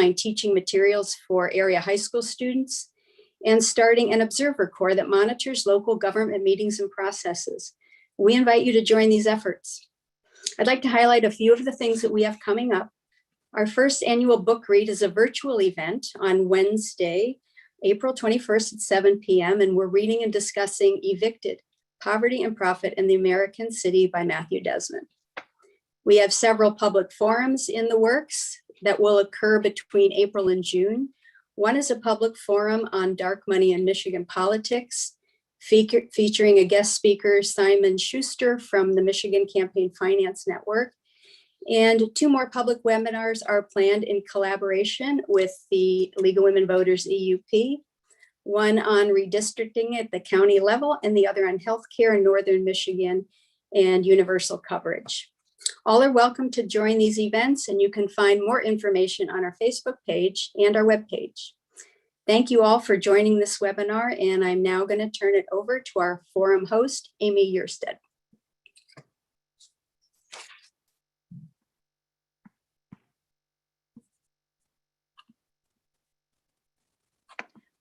design teaching materials for area high school students, and starting an observer corps that monitors local government meetings and processes. We invite you to join these efforts. I'd like to highlight a few of the things that we have coming up. Our first annual book read is a virtual event on Wednesday, April 21st at 7 p.m. And we're reading and discussing Evicted, Poverty and Profit in the American City by Matthew Desmond. We have several public forums in the works that will occur between April and June. One is a public forum on dark money in Michigan politics, featuring a guest speaker, Simon Schuster from the Michigan Campaign Finance Network. And 2 more public webinars are planned in collaboration with the League of Women Voters EUP, one on redistricting at the county level and the other on healthcare in Northern Michigan and universal coverage. All are welcome to join these events, and you can find more information on our Facebook page and our webpage. Thank you all for joining this webinar, and I'm now going to turn it over to our forum host, Amy Yersted.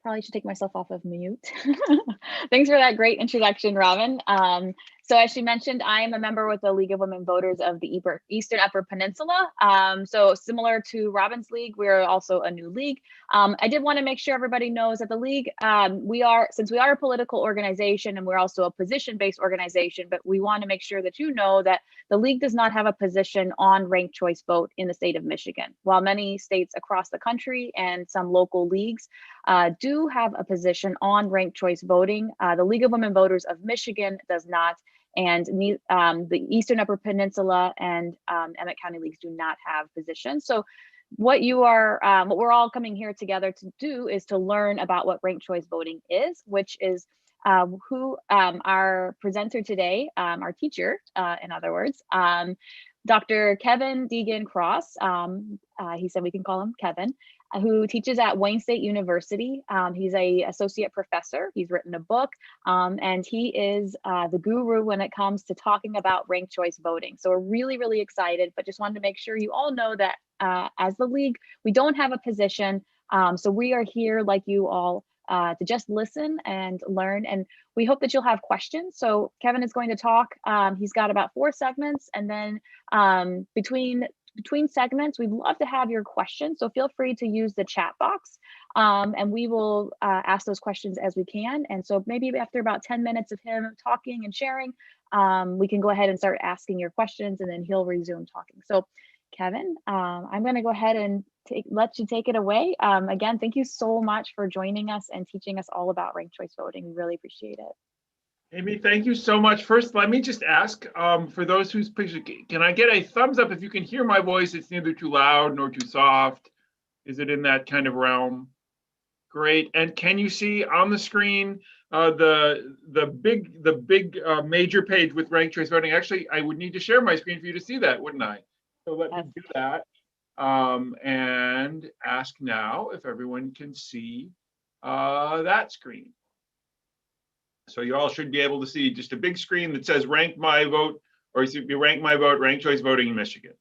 Probably should take myself off of mute. Thanks for that great introduction, Robin. So as she mentioned, I am a member with the League of Women Voters of the Eastern Upper Peninsula. So similar to Robin's league, we're also a new league. I did want to make sure everybody knows that the league, since we are a political organization and we're also a position-based organization, but we want to make sure that you know that the league does not have a position on ranked choice vote in the state of Michigan. While many states across the country and some local leagues do have a position on ranked choice voting, the League of Women Voters of Michigan does not. And the Eastern Upper Peninsula and Emmet County leagues do not have positions. So what we're all coming here together to do is to learn about what ranked choice voting is, which is who our presenter today, our teacher, in other words, Dr. Kevin Deegan-Krause, he said we can call him Kevin, who teaches at Wayne State University. He's an associate professor. He's written a book, and he is the guru when it comes to talking about ranked choice voting. So we're really, really excited, but just wanted to make sure you all know that as the league, we don't have a position. So we are here like you all to just listen and learn. And we hope that you'll have questions. So Kevin is going to talk. He's got about 4 segments, and then between segments, we'd love to have your questions. So feel free to use the chat box, and we will ask those questions as we can. And so maybe after about 10 minutes of him talking and sharing, we can go ahead and start asking your questions, and then he'll resume talking. So Kevin, I'm going to go ahead and let you take it away. Again, thank you so much for joining us and teaching us all about ranked choice voting. We really appreciate it. Amy, thank you so much. First, let me just ask, for those who's can I get a thumbs up if you can hear my voice? It's neither too loud nor too soft. Is it in that kind of realm? Great. And can you see on the screen the big major page with ranked choice voting? Actually, I would need to share my screen for you to see that, wouldn't I? So let me do that, and ask now if everyone can see that screen. So you all should be able to see just a big screen that says rank my vote, or rank my vote, ranked choice voting in Michigan.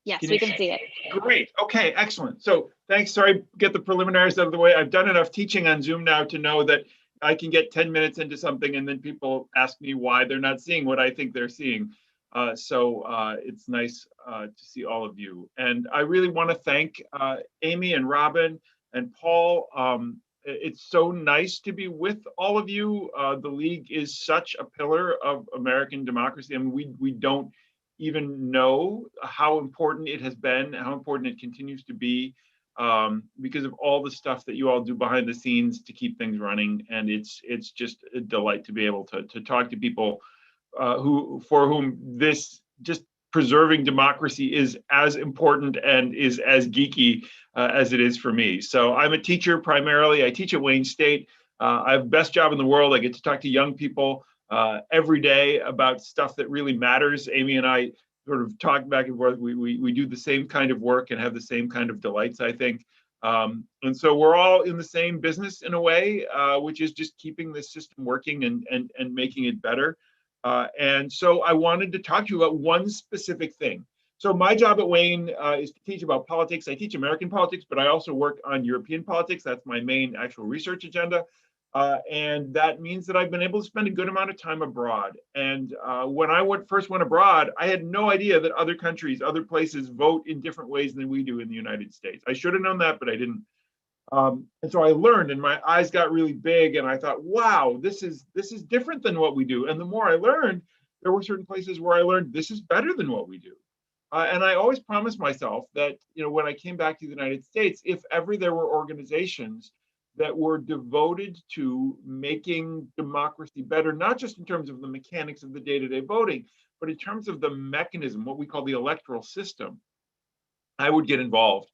Yes, we can see it. Great. Okay, excellent. So thanks. Sorry, get the preliminaries out of the way. I've done enough teaching on Zoom now to know that I can get 10 minutes into something and then people ask me why they're not seeing what I think they're seeing. So it's nice to see all of you. And I really want to thank Amy and Robin and Paul. It's so nice to be with all of you. The League is such a pillar of American democracy. I mean, we don't even know how important it has been, how important it continues to be, because of all the stuff that you all do behind the scenes to keep things running. And it's just a delight to be able to talk to people for whom this just preserving democracy is as important and is as geeky as it is for me. So I'm a teacher primarily. I teach at Wayne State. I have the best job in the world. I get to talk to young people every day about stuff that really matters. Amy and I sort of talk back and forth. We do the same kind of work and have the same kind of delights, I think. And so we're all in the same business in a way, which is just keeping this system working and making it better. And so I wanted to talk to you about one specific thing. So my job at Wayne is to teach about politics. I teach American politics, but I also work on European politics. That's my main actual research agenda. And that means that I've been able to spend a good amount of time abroad. And when I first went abroad, I had no idea that other countries, other places vote in different ways than we do in the United States. I should have known that, but I didn't. And so I learned, and my eyes got really big, and I thought, wow, this is different than what we do. And the more I learned, there were certain places where I learned this is better than what we do. And I always promised myself that, when I came back to the United States, if ever there were organizations that were devoted to making democracy better, not just in terms of the mechanics of the day-to-day voting, but in terms of the mechanism, what we call the electoral system, I would get involved.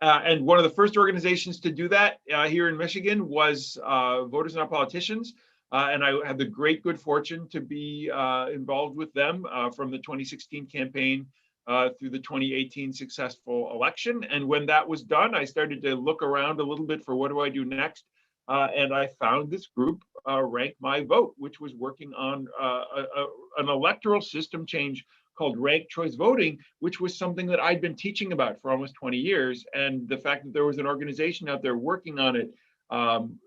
And one of the first organizations to do that here in Michigan was Voters Not Politicians. And I had the great good fortune to be involved with them from the 2016 campaign through the 2018 successful election. And when that was done, I started to look around a little bit for what do I do next. And I found this group, Rank My Vote, which was working on an electoral system change called ranked choice voting, which was something that I'd been teaching about for almost 20 years. And the fact that there was an organization out there working on it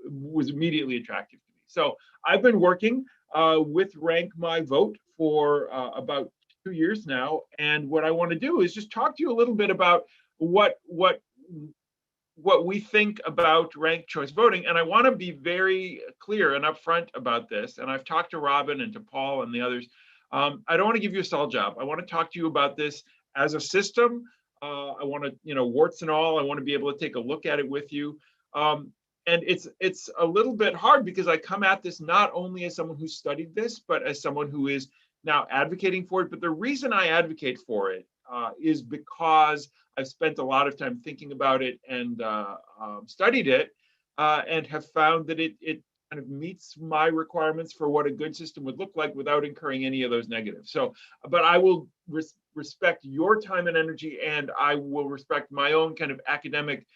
was immediately attractive to me. So I've been working with Rank My Vote for about 2 years now. And what I want to do is just talk to you a little bit about what we think about ranked choice voting. And I want to be very clear and upfront about this. And I've talked to Robin and to Paul and the others. I don't want to give you a sell job. I want to talk to you about this as a system. I want to, warts and all, I want to be able to take a look at it with you. And it's a little bit hard because I come at this not only as someone who studied this, but as someone who is now advocating for it. But the reason I advocate for it is because I've spent a lot of time thinking about it and studied it and have found that it kind of meets my requirements for what a good system would look like without incurring any of those negatives. So, but I will respect your time and energy, and I will respect my own kind of academic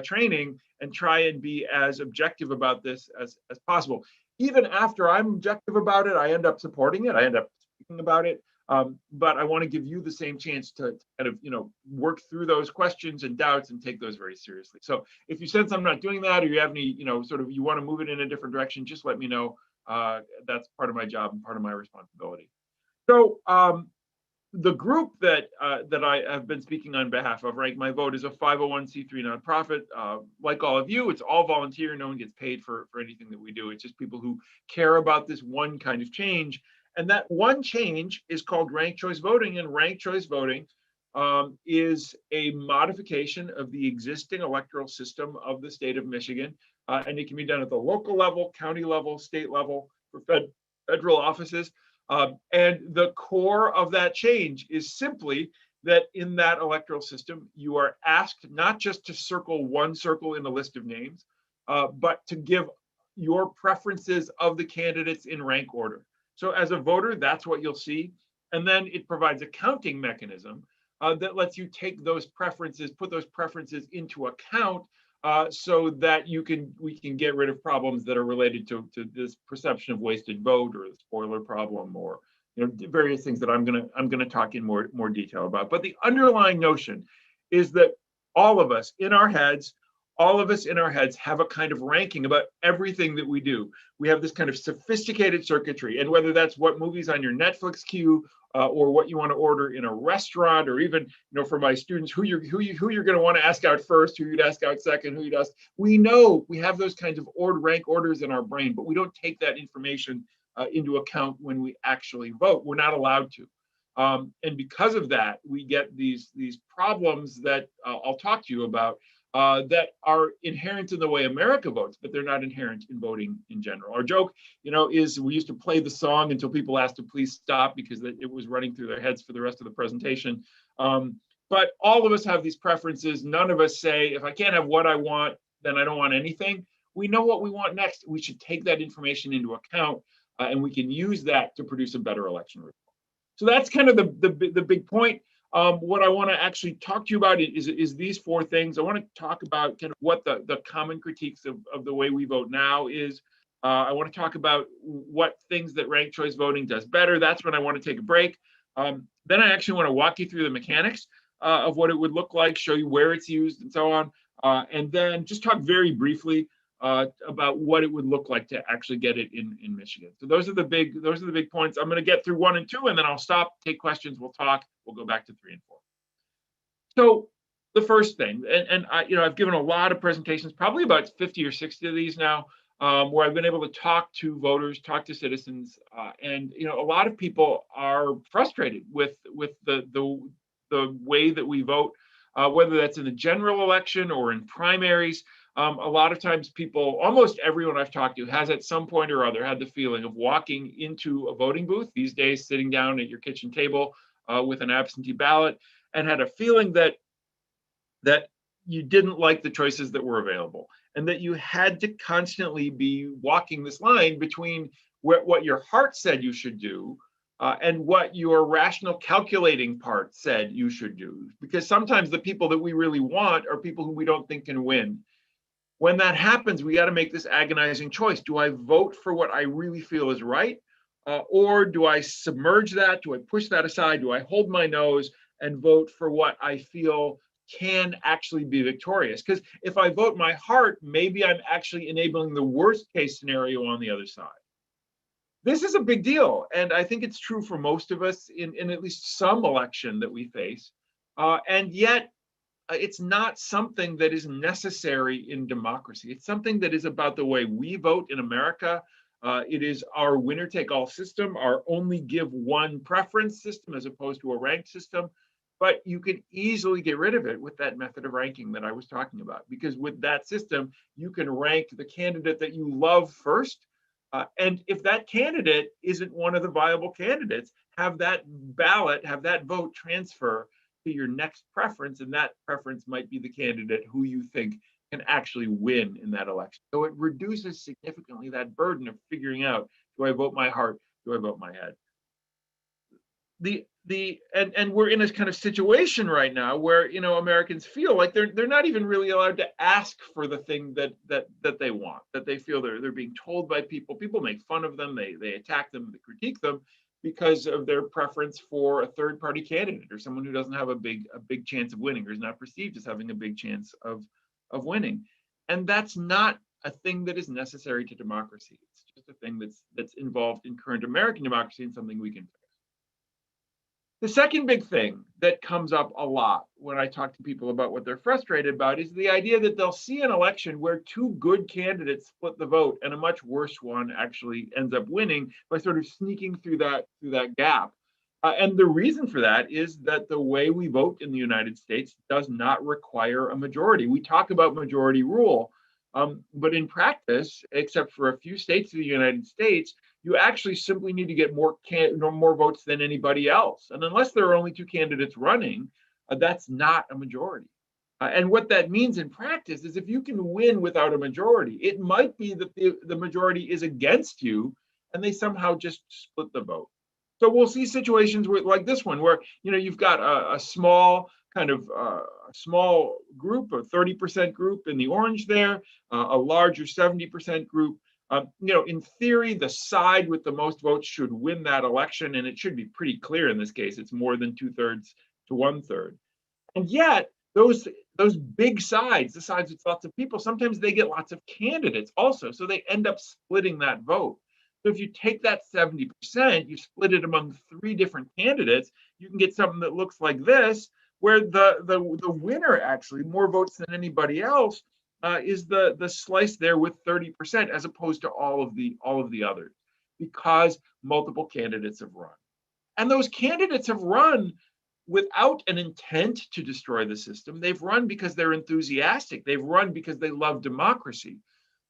training and try and be as objective about this as possible. Even after I'm objective about it, I end up supporting it. I end up speaking about it. But I want to give you the same chance to kind of, work through those questions and doubts and take those very seriously. So if you sense I'm not doing that, or you have any, sort of, you want to move it in a different direction, just let me know. That's part of my job and part of my responsibility. So the group that I have been speaking on behalf of, Rank My Vote, is a 501c3 nonprofit. Like all of you, it's all volunteer. No one gets paid for anything that we do. It's just people who care about this one kind of change. And that one change is called ranked choice voting. And ranked choice voting is a modification of the existing electoral system of the state of Michigan. And it can be done at the local level, county level, state level, for federal offices. And the core of that change is simply that in that electoral system, you are asked not just to circle one circle in a list of names, but to give your preferences of the candidates in rank order. So as a voter, that's what you'll see. And then it provides a counting mechanism that lets you take those preferences, put those preferences into account so that we can get rid of problems that are related to this perception of wasted vote or the spoiler problem, or various things that I'm gonna talk in more detail about. But the underlying notion is that all of us in our heads have a kind of ranking about everything that we do. We have this kind of sophisticated circuitry, and whether that's what movies on your Netflix queue or what you want to order in a restaurant, or even, for my students, who you're going to want to ask out first, who you'd ask out second, who you'd ask. We know we have those kinds of rank orders in our brain, but we don't take that information into account when we actually vote. We're not allowed to. And because of that, we get these problems that I'll talk to you about that are inherent in the way America votes, but they're not inherent in voting in general. Our joke, is we used to play the song until people asked to please stop because it was running through their heads for the rest of the presentation. But all of us have these preferences. None of us say, if I can't have what I want, then I don't want anything. We know what we want next. We should take that information into account, and we can use that to produce a better election result. So that's kind of the big point. What I want to actually talk to you about is these four things. I want to talk about kind of what the common critiques of the way we vote now is. I want to talk about what things that ranked choice voting does better. That's when I want to take a break. Then I actually want to walk you through the mechanics of what it would look like, show you where it's used and so on, and then just talk very briefly about what it would look like to actually get it in Michigan. So those are the big points. I'm going to get through 1 and 2, and then I'll stop, take questions, we'll talk, we'll go back to 3 and 4. So the first thing, and I, I've given a lot of presentations, probably about 50 or 60 of these now, where I've been able to talk to voters, talk to citizens, and a lot of people are frustrated with the way that we vote, whether that's in the general election or in primaries. A lot of times people, almost everyone I've talked to has at some point or other had the feeling of walking into a voting booth, these days sitting down at your kitchen table with an absentee ballot, and had a feeling that you didn't like the choices that were available, and that you had to constantly be walking this line between what your heart said you should do and what your rational calculating part said you should do. Because sometimes the people that we really want are people who we don't think can win. When that happens, we got to make this agonizing choice. Do I vote for what I really feel is right? Or do I submerge that? Do I push that aside? Do I hold my nose and vote for what I feel can actually be victorious? Because if I vote my heart, maybe I'm actually enabling the worst case scenario on the other side. This is a big deal. And I think it's true for most of us in at least some election that we face. And yet, it's not something that is necessary in democracy. It's something that is about the way we vote in America. It is our winner-take-all system, our only give one preference system as opposed to a ranked system. But you can easily get rid of it with that method of ranking that I was talking about, because with that system, you can rank the candidate that you love first. And if that candidate isn't one of the viable candidates, have that ballot, have that vote transfer to your next preference, and that preference might be the candidate who you think can actually win in that election. So it reduces significantly that burden of figuring out, do I vote my heart, do I vote my head? And we're in a kind of situation right now where Americans feel like they're not even really allowed to ask for the thing that they want, that they feel they're being told by people. People make fun of them, they attack them, they critique them, because of their preference for a third-party candidate or someone who doesn't have a big chance of winning, or is not perceived as having a big chance of winning. And that's not a thing that is necessary to democracy. It's just a thing that's involved in current American democracy and something we can fix. The second big thing that comes up a lot when I talk to people about what they're frustrated about is the idea that they'll see an election where two good candidates split the vote and a much worse one actually ends up winning by sort of sneaking through that gap. And the reason for that is that the way we vote in the United States does not require a majority. We talk about majority rule, but in practice, except for a few states of the United States, you actually simply need to get more votes than anybody else. And unless there are only two candidates running, that's not a majority. And what that means in practice is if you can win without a majority, it might be that the majority is against you and they somehow just split the vote. So we'll see situations like this one where you've got a small kind of small group, a 30% group in the orange there, a larger 70% group. In theory, the side with the most votes should win that election, and it should be pretty clear in this case. It's more than 2/3 to 1/3. And yet, those big sides, the sides with lots of people, sometimes they get lots of candidates also, so they end up splitting that vote. So if you take that 70%, you split it among 3 different candidates, you can get something that looks like this, where the winner actually, more votes than anybody else, is the slice there with 30%, as opposed to all of the others, because multiple candidates have run. And those candidates have run without an intent to destroy the system. They've run because they're enthusiastic. They've run because they love democracy.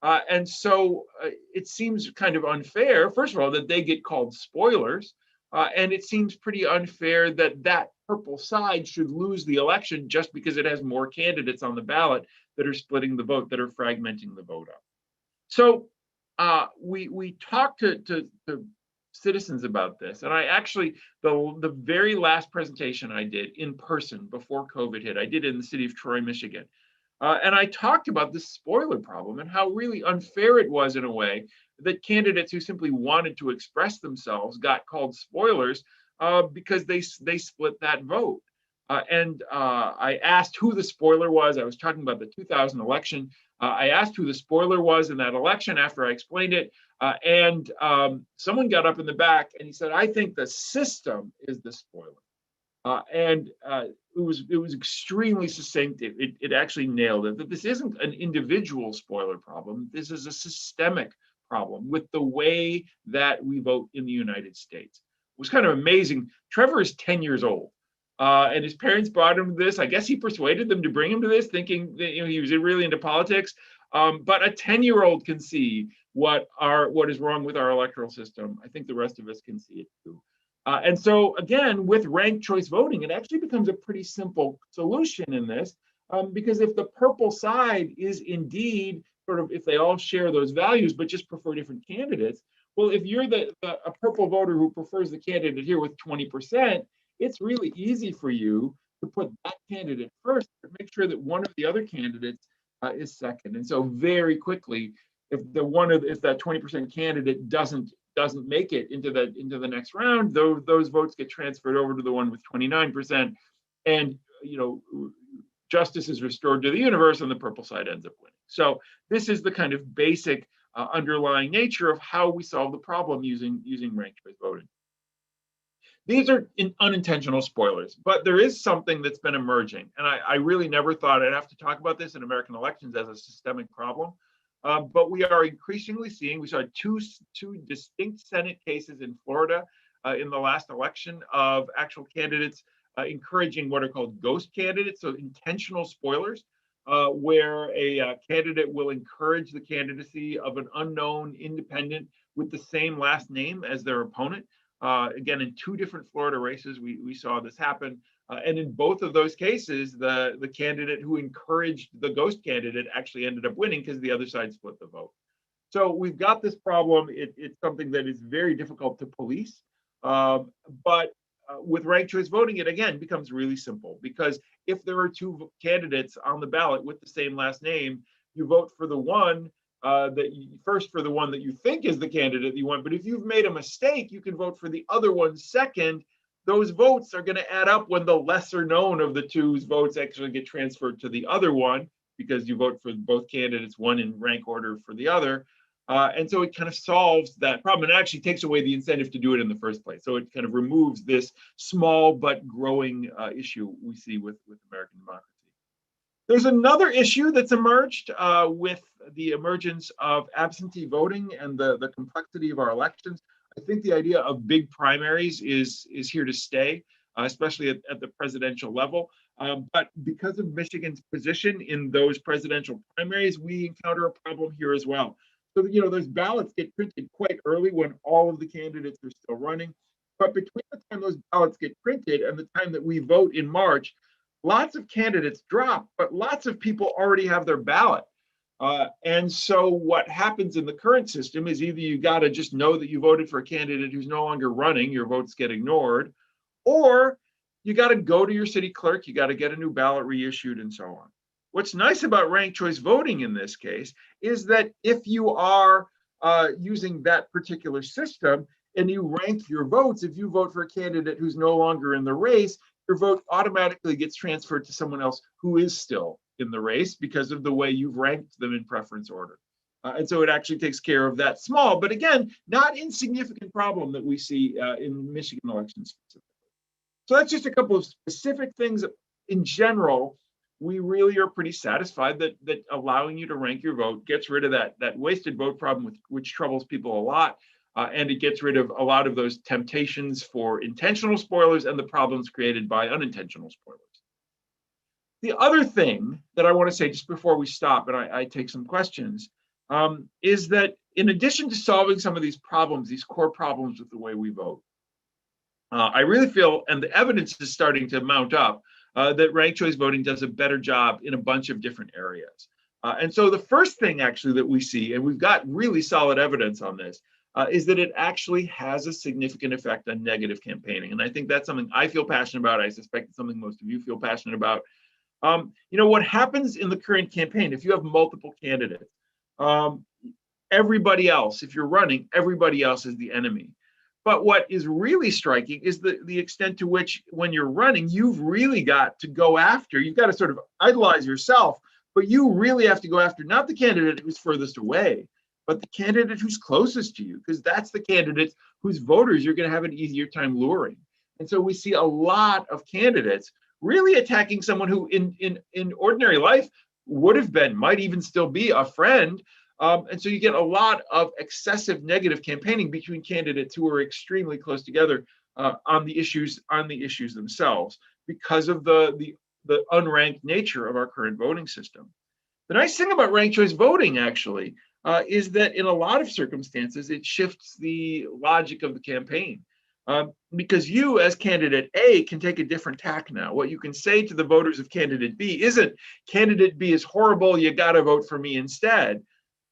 And so it seems kind of unfair, first of all, that they get called spoilers. And it seems pretty unfair that purple side should lose the election just because it has more candidates on the ballot that are splitting the vote, that are fragmenting the vote up. So we talked to citizens about this. And I actually, the very last presentation I did in person before COVID hit, I did it in the city of Troy, Michigan. And I talked about this spoiler problem and how really unfair it was in a way that candidates who simply wanted to express themselves got called spoilers because they split that vote. I asked who the spoiler was. I was talking about the 2000 election. I asked who the spoiler was in that election after I explained it. Someone got up in the back and he said, "I think the system is the spoiler." It was extremely succinct. It actually nailed it, that this isn't an individual spoiler problem. This is a systemic problem with the way that we vote in the United States. It was kind of amazing. Trevor is 10 years old. And his parents brought him to this. I guess he persuaded them to bring him to this, thinking that, he was really into politics. But a 10-year-old can see what is wrong with our electoral system. I think the rest of us can see it too. And so again, with ranked choice voting, it actually becomes a pretty simple solution in this, because if the purple side is indeed sort of, if they all share those values, but just prefer different candidates, well, if you're a purple voter who prefers the candidate here with 20%, it's really easy for you to put that candidate first, but make sure that one of the other candidates is second. And so very quickly, if that 20% candidate doesn't make it into the next round, those votes get transferred over to the one with 29%, and justice is restored to the universe, and the purple side ends up winning. So this is the kind of basic underlying nature of how we solve the problem using ranked choice voting. These are unintentional spoilers, but there is something that's been emerging, and I really never thought I'd have to talk about this in American elections as a systemic problem. But we are increasingly seeing, we saw two distinct Senate cases in Florida in the last election of actual candidates encouraging what are called ghost candidates, so intentional spoilers, where a candidate will encourage the candidacy of an unknown independent with the same last name as their opponent. Again, in two different Florida races, we saw this happen. And in both of those cases, the candidate who encouraged the ghost candidate actually ended up winning because the other side split the vote. So we've got this problem. It's something that is very difficult to police. But with ranked choice voting, it again becomes really simple, because if there are two candidates on the ballot with the same last name, you vote for the one for the one that you think is the candidate you want. But if you've made a mistake, you can vote for the other one second. Those votes are going to add up when the lesser known of the two's votes actually get transferred to the other one, because you vote for both candidates, one in rank order for the other. And so it kind of solves that problem, and actually takes away the incentive to do it in the first place. So it kind of removes this small but growing issue we see with American democracy. There's another issue that's emerged with the emergence of absentee voting and the complexity of our elections. I think the idea of big primaries is here to stay, especially at the presidential level. But because of Michigan's position in those presidential primaries, we encounter a problem here as well. So, those ballots get printed quite early when all of the candidates are still running. But between the time those ballots get printed and the time that we vote in March, lots of candidates drop, but lots of people already have their ballot. And so what happens in the current system is either you got to just know that you voted for a candidate who's no longer running, your votes get ignored, or you got to go to your city clerk, you got to get a new ballot reissued, and so on. What's nice about ranked choice voting in this case is that if you are using that particular system and you rank your votes, if you vote for a candidate who's no longer in the race, your vote automatically gets transferred to someone else who is still in the race because of the way you've ranked them in preference order. And so it actually takes care of that small, but again, not insignificant problem that we see in Michigan elections specifically. So that's just a couple of specific things. In general, we really are pretty satisfied that allowing you to rank your vote gets rid of that wasted vote problem, which troubles people a lot. And it gets rid of a lot of those temptations for intentional spoilers and the problems created by unintentional spoilers. The other thing that I want to say just before we stop, and I take some questions, is that in addition to solving some of these problems, these core problems with the way we vote, I really feel, and the evidence is starting to mount up, that ranked choice voting does a better job in a bunch of different areas. And so the first thing actually that we see, and we've got really solid evidence on this, is that it actually has a significant effect on negative campaigning. And I think that's something I feel passionate about. I suspect it's something most of you feel passionate about. What happens in the current campaign, if you have multiple candidates, everybody else, if you're running, everybody else is the enemy. But what is really striking is the extent to which, when you're running, you've really got to go after, you've got to sort of idolize yourself, but you really have to go after not the candidate who's furthest away, but the candidate who's closest to you, because that's the candidate whose voters you're going to have an easier time luring. And so we see a lot of candidates really attacking someone who in ordinary life would have been, might even still be a friend. And so you get a lot of excessive negative campaigning between candidates who are extremely close together on the issues themselves, because of the unranked nature of our current voting system. The nice thing about ranked choice voting, actually, is that in a lot of circumstances, it shifts the logic of the campaign. Because you, as candidate A, can take a different tack now. What you can say to the voters of candidate B isn't, candidate B is horrible, you got to vote for me instead.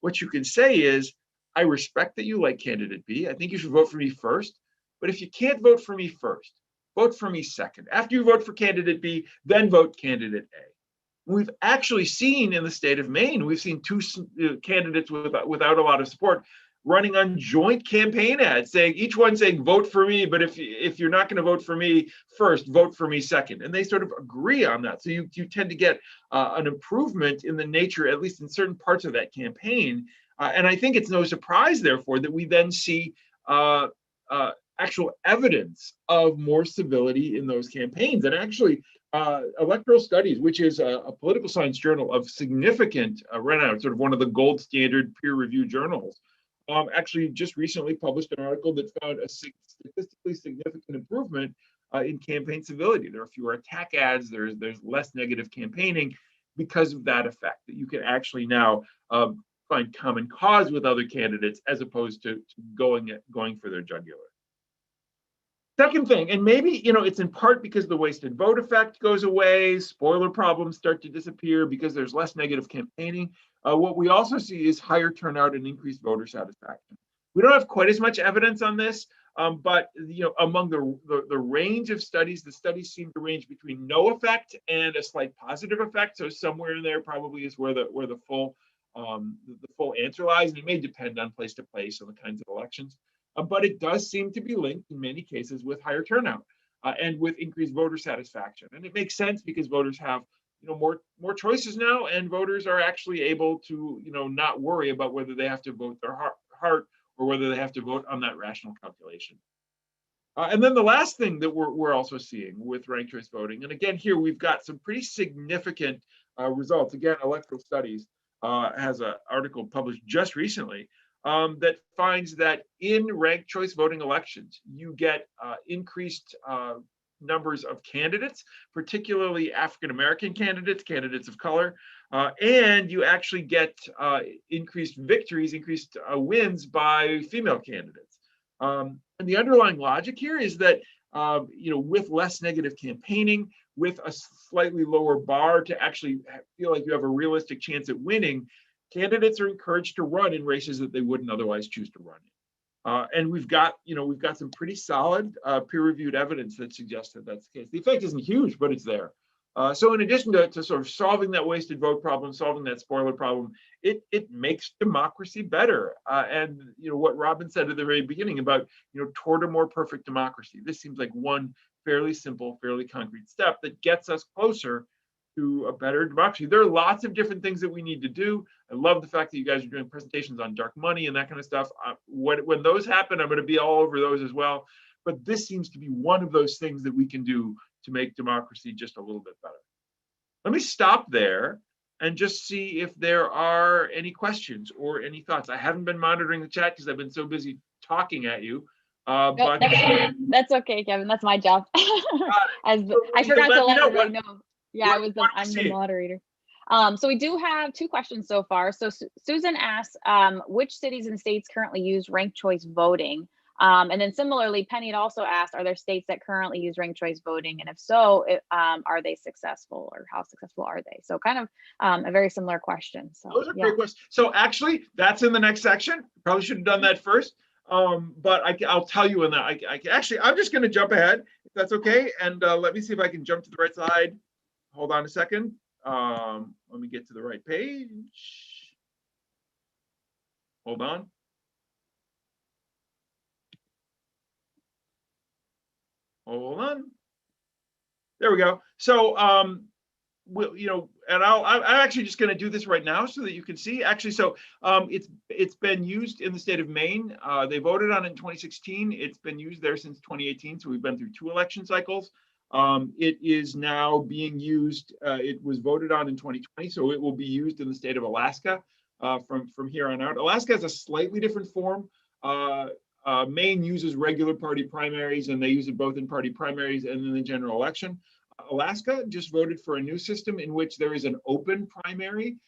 What you can say is, I respect that you like candidate B. I think you should vote for me first. But if you can't vote for me first, vote for me second. After you vote for candidate B, then vote candidate A. We've actually seen in the state of Maine, we've seen two candidates without a lot of support running on joint campaign ads, saying, each one saying, vote for me, but if you're not going to vote for me first, vote for me second. And they sort of agree on that. So you tend to get an improvement in the nature, at least in certain parts of that campaign. And I think it's no surprise, therefore, that we then see actual evidence of more civility in those campaigns. And actually, Electoral Studies, which is a political science journal of significant renown, sort of one of the gold standard peer-reviewed journals, actually just recently published an article that found a statistically significant improvement in campaign civility. There are fewer attack ads, there's less negative campaigning because of that effect, that you can actually now find common cause with other candidates as opposed to going for their jugular. Second thing, and maybe it's in part because the wasted vote effect goes away, spoiler problems start to disappear because there's less negative campaigning. What we also see is higher turnout and increased voter satisfaction. We don't have quite as much evidence on this, but among the range of studies, the studies seem to range between no effect and a slight positive effect. So somewhere in there probably is where the full answer lies, and it may depend on place to place and the kinds of elections. But it does seem to be linked in many cases with higher turnout and with increased voter satisfaction. And it makes sense because voters have more choices now, and voters are actually able to not worry about whether they have to vote their heart or whether they have to vote on that rational calculation. And then the last thing that we're also seeing with ranked choice voting, and again here we've got some pretty significant results. Again, Electoral Studies has an article published just recently that finds that in ranked choice voting elections, you get increased numbers of candidates, particularly African-American candidates of color, and you actually get increased victories, increased wins by female candidates. And the underlying logic here is that with less negative campaigning, with a slightly lower bar to actually feel like you have a realistic chance at winning, candidates are encouraged to run in races that they wouldn't otherwise choose to run in. And we've got some pretty solid peer-reviewed evidence that suggests that that's the case. The effect isn't huge, but it's there. So in addition to sort of solving that wasted vote problem, solving that spoiler problem, it makes democracy better. And what Robin said at the very beginning about toward a more perfect democracy. This seems like one fairly simple, fairly concrete step that gets us closer to a better democracy. There are lots of different things that we need to do. I love the fact that you guys are doing presentations on dark money and that kind of stuff. When those happen, I'm going to be all over those as well. But this seems to be one of those things that we can do to make democracy just a little bit better. Let me stop there and just see if there are any questions or any thoughts. I haven't been monitoring the chat because I've been so busy talking at you. But that's okay, Kevin. That's my job. I forgot to let everybody know. Yeah, I'm the moderator. So we do have two questions so far. So Susan asks, which cities and states currently use ranked choice voting? And then similarly, Penny had also asked, are there states that currently use ranked choice voting? And if so, are they successful, or how successful are they? So kind of a very similar question. So those are great questions. So actually, that's in the next section. Probably should have done that first. But I'll tell you in that. I'm just going to jump ahead, if that's okay. And let me see if I can jump to the right side. Hold on a second. Let me get to the right page. Hold on. hold on. There we go. So, and I'm actually just going to do this right now so that you can see. Actually, so it's been used in the state of Maine. They voted on it in 2016. It's been used there since 2018. So we've been through 2 election cycles. It is now being used. It was voted on in 2020, so it will be used in the state of Alaska from here on out. Alaska has a slightly different form. Maine uses regular party primaries, and they use it both in party primaries and in the general election. Alaska just voted for a new system in which there is an open primary,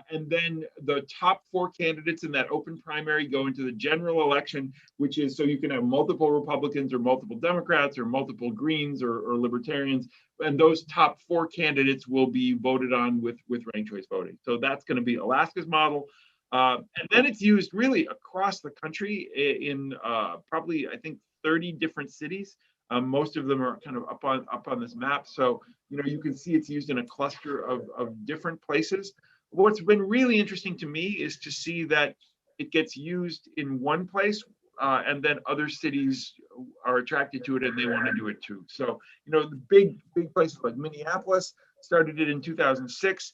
and then the top 4 candidates in that open primary go into the general election, which is so you can have multiple Republicans or multiple Democrats or multiple Greens or Libertarians, and those top 4 candidates will be voted on with ranked choice voting. So that's going to be Alaska's model. And then it's used really across the country in probably, I think, 30 different cities. Most of them are kind of up on this map. So, you can see it's used in a cluster of different places. What's been really interesting to me is to see that it gets used in one place and then other cities are attracted to it and they want to do it too. So, the big places like Minneapolis started it in 2006.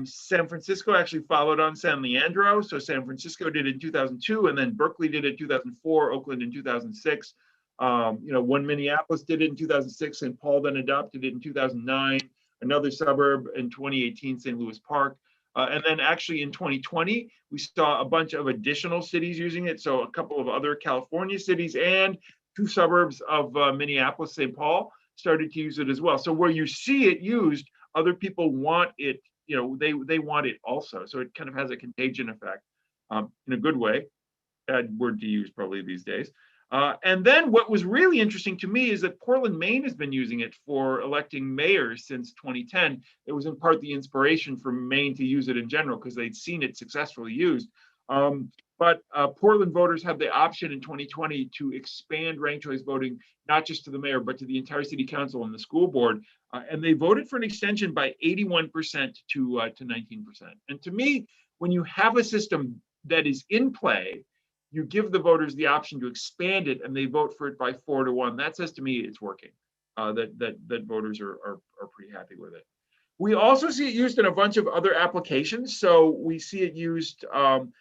San Francisco actually followed on San Leandro. So San Francisco did it in 2002, and then Berkeley did it in 2004, Oakland in 2006. When Minneapolis did it in 2006, St. Paul then adopted it in 2009, another suburb in 2018, St. Louis Park. And then actually in 2020, we saw a bunch of additional cities using it. So a couple of other California cities and 2 suburbs of Minneapolis, St. Paul started to use it as well. So where you see it used, other people want it, they want it also. So it kind of has a contagion effect in a good way. Bad word to use probably these days. And then what was really interesting to me is that Portland, Maine has been using it for electing mayors since 2010. It was in part the inspiration for Maine to use it in general because they'd seen it successfully used. But Portland voters had the option in 2020 to expand ranked choice voting, not just to the mayor, but to the entire city council and the school board. And they voted for an extension by 81% to 19%. And to me, when you have a system that is in play, you give the voters the option to expand it and they vote for it by 4 to 1. That says to me it's working, that voters are pretty happy with it. We also see it used in a bunch of other applications. So we see it used on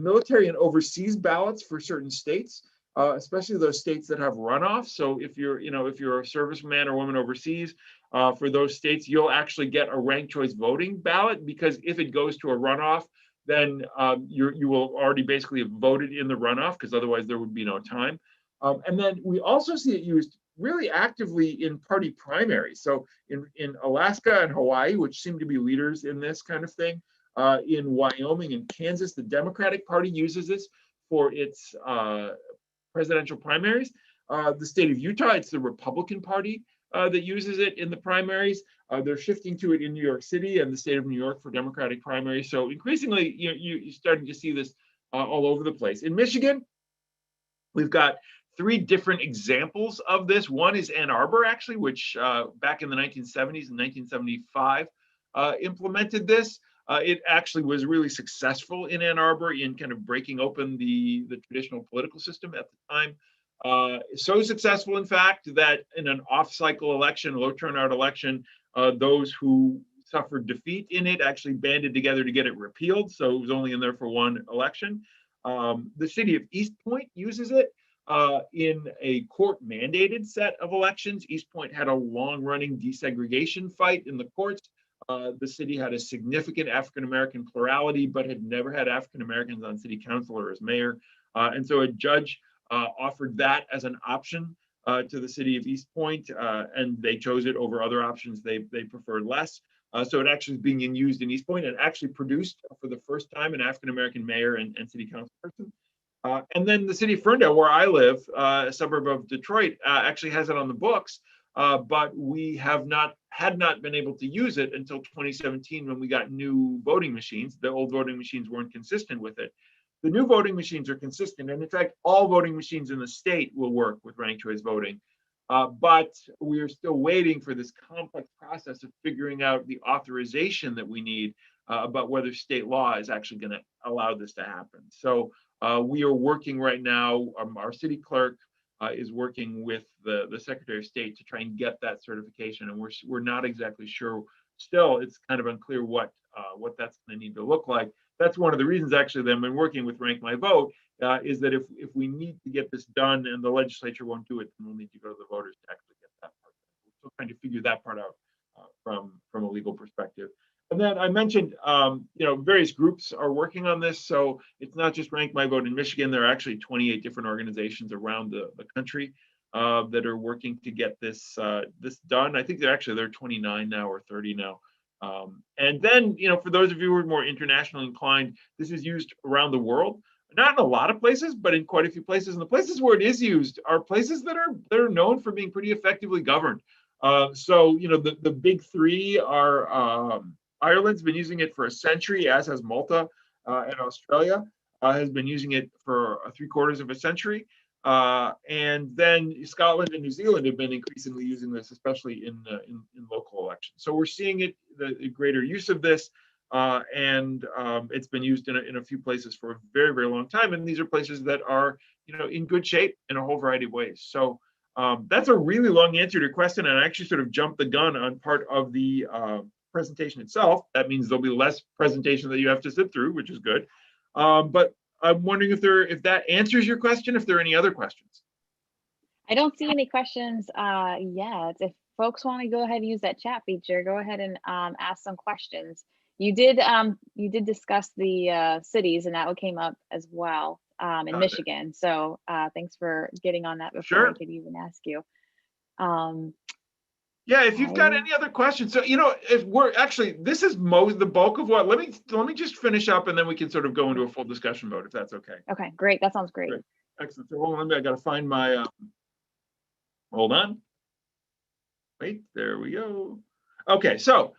military and overseas ballots for certain states, especially those states that have runoffs. So if you're a serviceman or woman overseas, for those states, you'll actually get a ranked choice voting ballot, because if it goes to a runoff, then you will already basically have voted in the runoff, because otherwise there would be no time. And then we also see it used really actively in party primaries. So in Alaska and Hawaii, which seem to be leaders in this kind of thing, in Wyoming and Kansas, the Democratic Party uses this for its presidential primaries. The state of Utah, it's the Republican Party that uses it in the primaries. They're shifting to it in New York City and the state of New York for Democratic primaries. So increasingly, you're starting to see this all over the place. In Michigan, we've got 3 different examples of this. One is Ann Arbor, actually, which back in the 1970s and 1975 implemented this. It actually was really successful in Ann Arbor in kind of breaking open the traditional political system at the time. So successful, in fact, that in an off-cycle election, low turnout election, those who suffered defeat in it actually banded together to get it repealed. So it was only in there for 1 election. The city of East Point uses it in a court-mandated set of elections. East Point had a long-running desegregation fight in the courts. The city had a significant African-American plurality, but had never had African-Americans on city council or as mayor. And so a judge offered that as an option to the city of East Point, and they chose it over other options they preferred less. So it actually is being used in East Point and actually produced for the first time an African-American mayor and city council person. And then the city of Ferndale, where I live, a suburb of Detroit, actually has it on the books, but we had not been able to use it until 2017 when we got new voting machines. The old voting machines weren't consistent with it. The new voting machines are consistent, and in fact, all voting machines in the state will work with ranked choice voting. But we are still waiting for this complex process of figuring out the authorization that we need about whether state law is actually going to allow this to happen. So we are working right now. Our city clerk is working with the Secretary of State to try and get that certification. And we're not exactly sure. Still, it's kind of unclear what that's going to need to look like. That's one of the reasons, actually, that I've been working with Rank My Vote, is that if we need to get this done and the legislature won't do it, then we'll need to go to the voters to actually get that part. We're still trying to figure that part out from a legal perspective. And then I mentioned, various groups are working on this. So it's not just Rank My Vote in Michigan. There are actually 28 different organizations around the country that are working to get this done. I think there are 29 now or 30 now. And then, for those of you who are more internationally inclined, this is used around the world. Not in a lot of places, but in quite a few places. And the places where it is used are places that are known for being pretty effectively governed. So the big three are Ireland's been using it for a century, as has Malta, and Australia has been using it for 3/4 of a century. And then Scotland and New Zealand have been increasingly using this, especially in local elections. So we're seeing the greater use of this, and it's been used in a few places for a very, very long time. And these are places that are, in good shape in a whole variety of ways. So that's a really long answer to your question, and I actually sort of jumped the gun on part of the presentation itself. That means there'll be less presentation that you have to sit through, which is good. But I'm wondering if that answers your question, if there are any other questions. I don't see any questions yet. If folks want to go ahead and use that chat feature, go ahead and ask some questions. You did discuss the cities, and that came up as well in Michigan. So thanks for getting on that before I could even ask you. Yeah, if you've got any other questions. So, if we're actually, this is the bulk of what, let me just finish up and then we can sort of go into a full discussion mode, if that's okay. Okay, great. That sounds great. Excellent. So hold on, I got to find my, hold on. Wait, there we go. Okay, so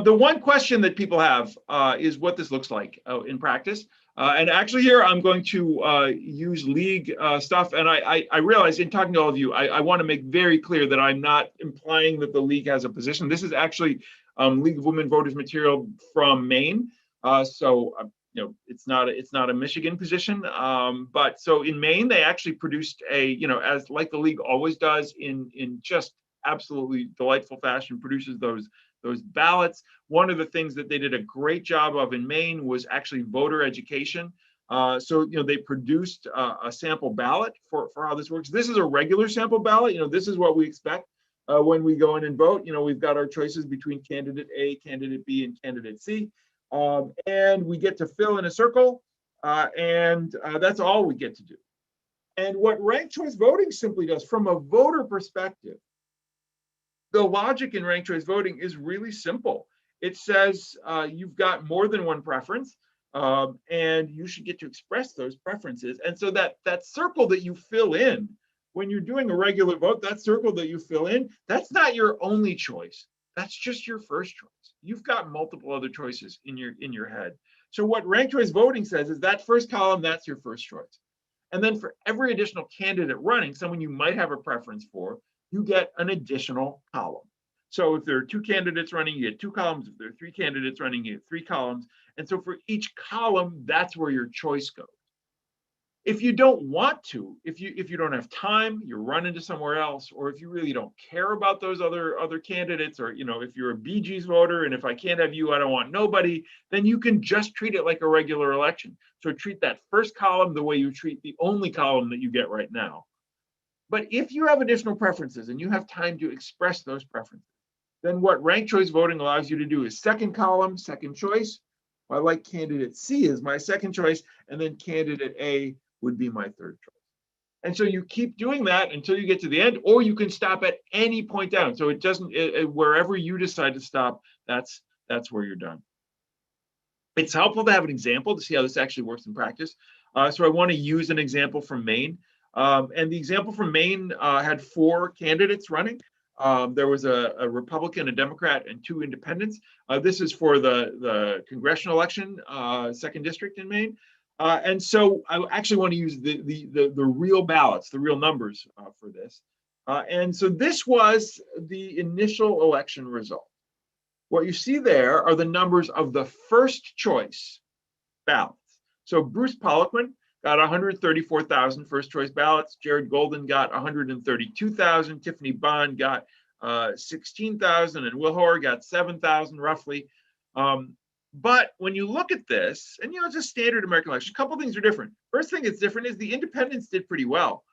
the one question that people have is what this looks like in practice. And actually here, I'm going to use league stuff. And I realize in talking to all of you, I want to make very clear that I'm not implying that the league has a position. This is actually League of Women Voters material from Maine. So it's not a Michigan position. But so in Maine, they actually produced as like the league always does in just absolutely delightful fashion, produces those ballots. One of the things that they did a great job of in Maine was actually voter education. So they produced a sample ballot for how this works. This is a regular sample ballot. This is what we expect when we go in and vote. We've got our choices between candidate A, candidate B, and candidate C, and we get to fill in a circle, and that's all we get to do. And what ranked choice voting simply does, from a voter perspective, the logic in ranked choice voting is really simple. It says you've got more than one preference, and you should get to express those preferences. And so that circle that you fill in when you're doing a regular vote, that circle that you fill in, that's not your only choice. That's just your first choice. You've got multiple other choices in your head. So what ranked choice voting says is that first column, that's your first choice. And then for every additional candidate running, someone you might have a preference for, you get an additional column. So if there are 2 candidates running, you get 2 columns. If there are 3 candidates running, you get 3 columns. And so for each column, that's where your choice goes. If you don't want to, if you don't have time, you're running to somewhere else, or if you really don't care about those other candidates, or if you're a Bee Gees voter and if I can't have you, I don't want nobody, then you can just treat it like a regular election. So treat that first column the way you treat the only column that you get right now. But if you have additional preferences and you have time to express those preferences, then what ranked choice voting allows you to do is second column, second choice. I like candidate C as my second choice, and then candidate A would be my third choice. And so you keep doing that until you get to the end, or you can stop at any point down. So it doesn't, wherever you decide to stop, that's where you're done. It's helpful to have an example to see how this actually works in practice. So I want to use an example from Maine. And the example from Maine had 4 candidates running. There was a Republican, a Democrat, and 2 independents. This is for the congressional election, 2nd district in Maine. And so I actually want to use the real ballots, the real numbers for this. And so this was the initial election result. What you see there are the numbers of the first choice ballots. So Bruce Poliquin got 134,000 first choice ballots. Jared Golden got 132,000. Tiffany Bond got 16,000, and Will Hoare got 7,000 roughly. But when you look at this, and it's a standard American election, a couple things are different. First thing that's different is the independents did pretty well.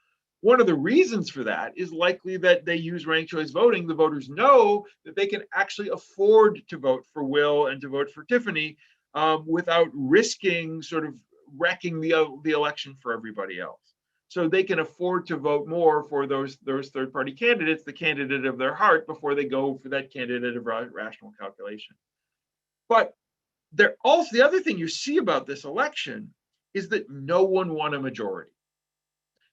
One of the reasons for that is likely that they use ranked choice voting. The voters know that they can actually afford to vote for Will and to vote for Tiffany without risking sort of wrecking the election for everybody else. So they can afford to vote more for those third-party candidates, the candidate of their heart, before they go for that candidate of rational calculation. But the other thing you see about this election is that no one won a majority.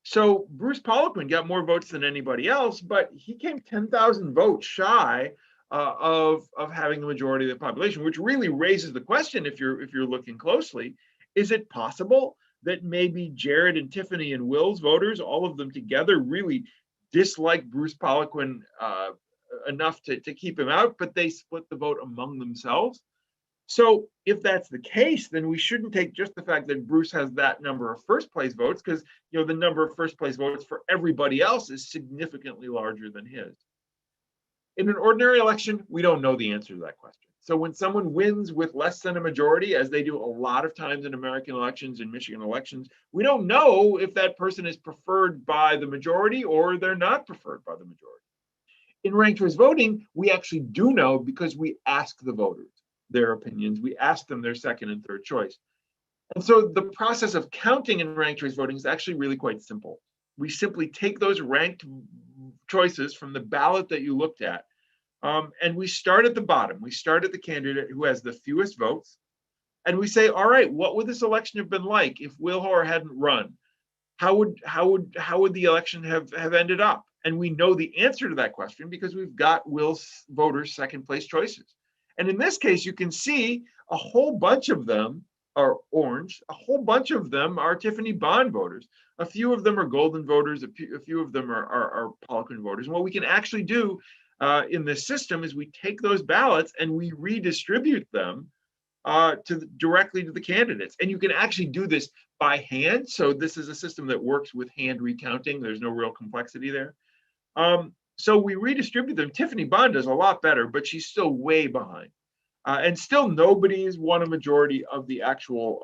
So Bruce Poliquin got more votes than anybody else, but he came 10,000 votes shy of having the majority of the population, which really raises the question, if you're looking closely, is it possible that maybe Jared and Tiffany and Will's voters, all of them together, really dislike Bruce Poliquin enough to keep him out, but they split the vote among themselves? So if that's the case, then we shouldn't take just the fact that Bruce has that number of first place votes, because the number of first place votes for everybody else is significantly larger than his. In an ordinary election, we don't know the answer to that question. So when someone wins with less than a majority, as they do a lot of times in American elections and Michigan elections, we don't know if that person is preferred by the majority or they're not preferred by the majority. In ranked choice voting, we actually do know, because we ask the voters their opinions. We ask them their second and third choice. And so the process of counting in ranked choice voting is actually really quite simple. We simply take those ranked choices from the ballot that you looked at, and we start at the bottom. We start at the candidate who has the fewest votes, and we say, all right, what would this election have been like if Will Hoare hadn't run? How would the election have ended up? And we know the answer to that question because we've got Will's voters' second place choices. And in this case, you can see a whole bunch of them are orange. A whole bunch of them are Tiffany Bond voters. A few of them are Golden voters. A few of them are Poliquin voters. And what we can actually do in this system is we take those ballots and we redistribute them directly to the candidates. And you can actually do this by hand. So this is a system that works with hand recounting. There's no real complexity there. So we redistribute them. Tiffany Bond does a lot better, but she's still way behind. And still nobody's won a majority of the actual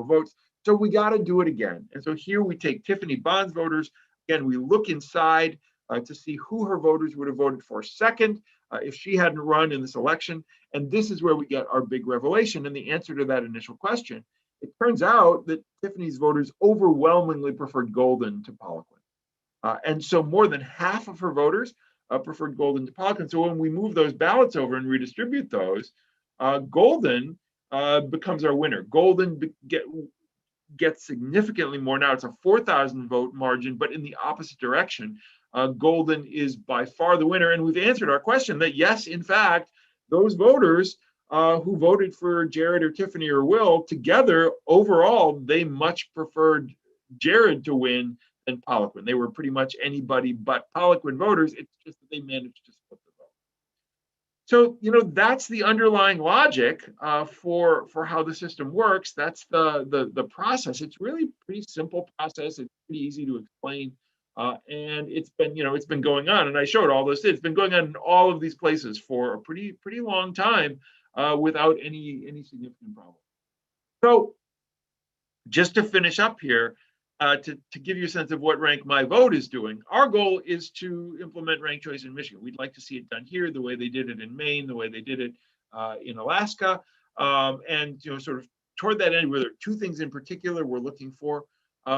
votes. So we got to do it again. And so here we take Tiffany Bond's voters. Again, we look inside to see who her voters would have voted for second if she hadn't run in this election. And this is where we get our big revelation and the answer to that initial question. It turns out that Tiffany's voters overwhelmingly preferred Golden to Poliquin. And so more than half of her voters preferred Golden to Poliquin. So when we move those ballots over and redistribute those, Golden becomes our winner. Golden gets significantly more now. It's a 4,000 vote margin, but in the opposite direction. Golden is by far the winner. And we've answered our question that yes, in fact, those voters who voted for Jared or Tiffany or Will together, overall, they much preferred Jared to win than Poliquin. They were pretty much anybody but Poliquin voters. It's just that they managed to split the vote. So, that's the underlying logic for how the system works. That's the process. It's really a pretty simple process. It's pretty easy to explain. And it's been going on, and I showed all this. It's been going on in all of these places for a pretty long time without any significant problem. So just to finish up here, to give you a sense of what Rank My Vote is doing, our goal is to implement ranked choice in Michigan. We'd like to see it done here the way they did it in Maine, the way they did it in Alaska, and sort of toward that end, there are two things in particular we're looking for.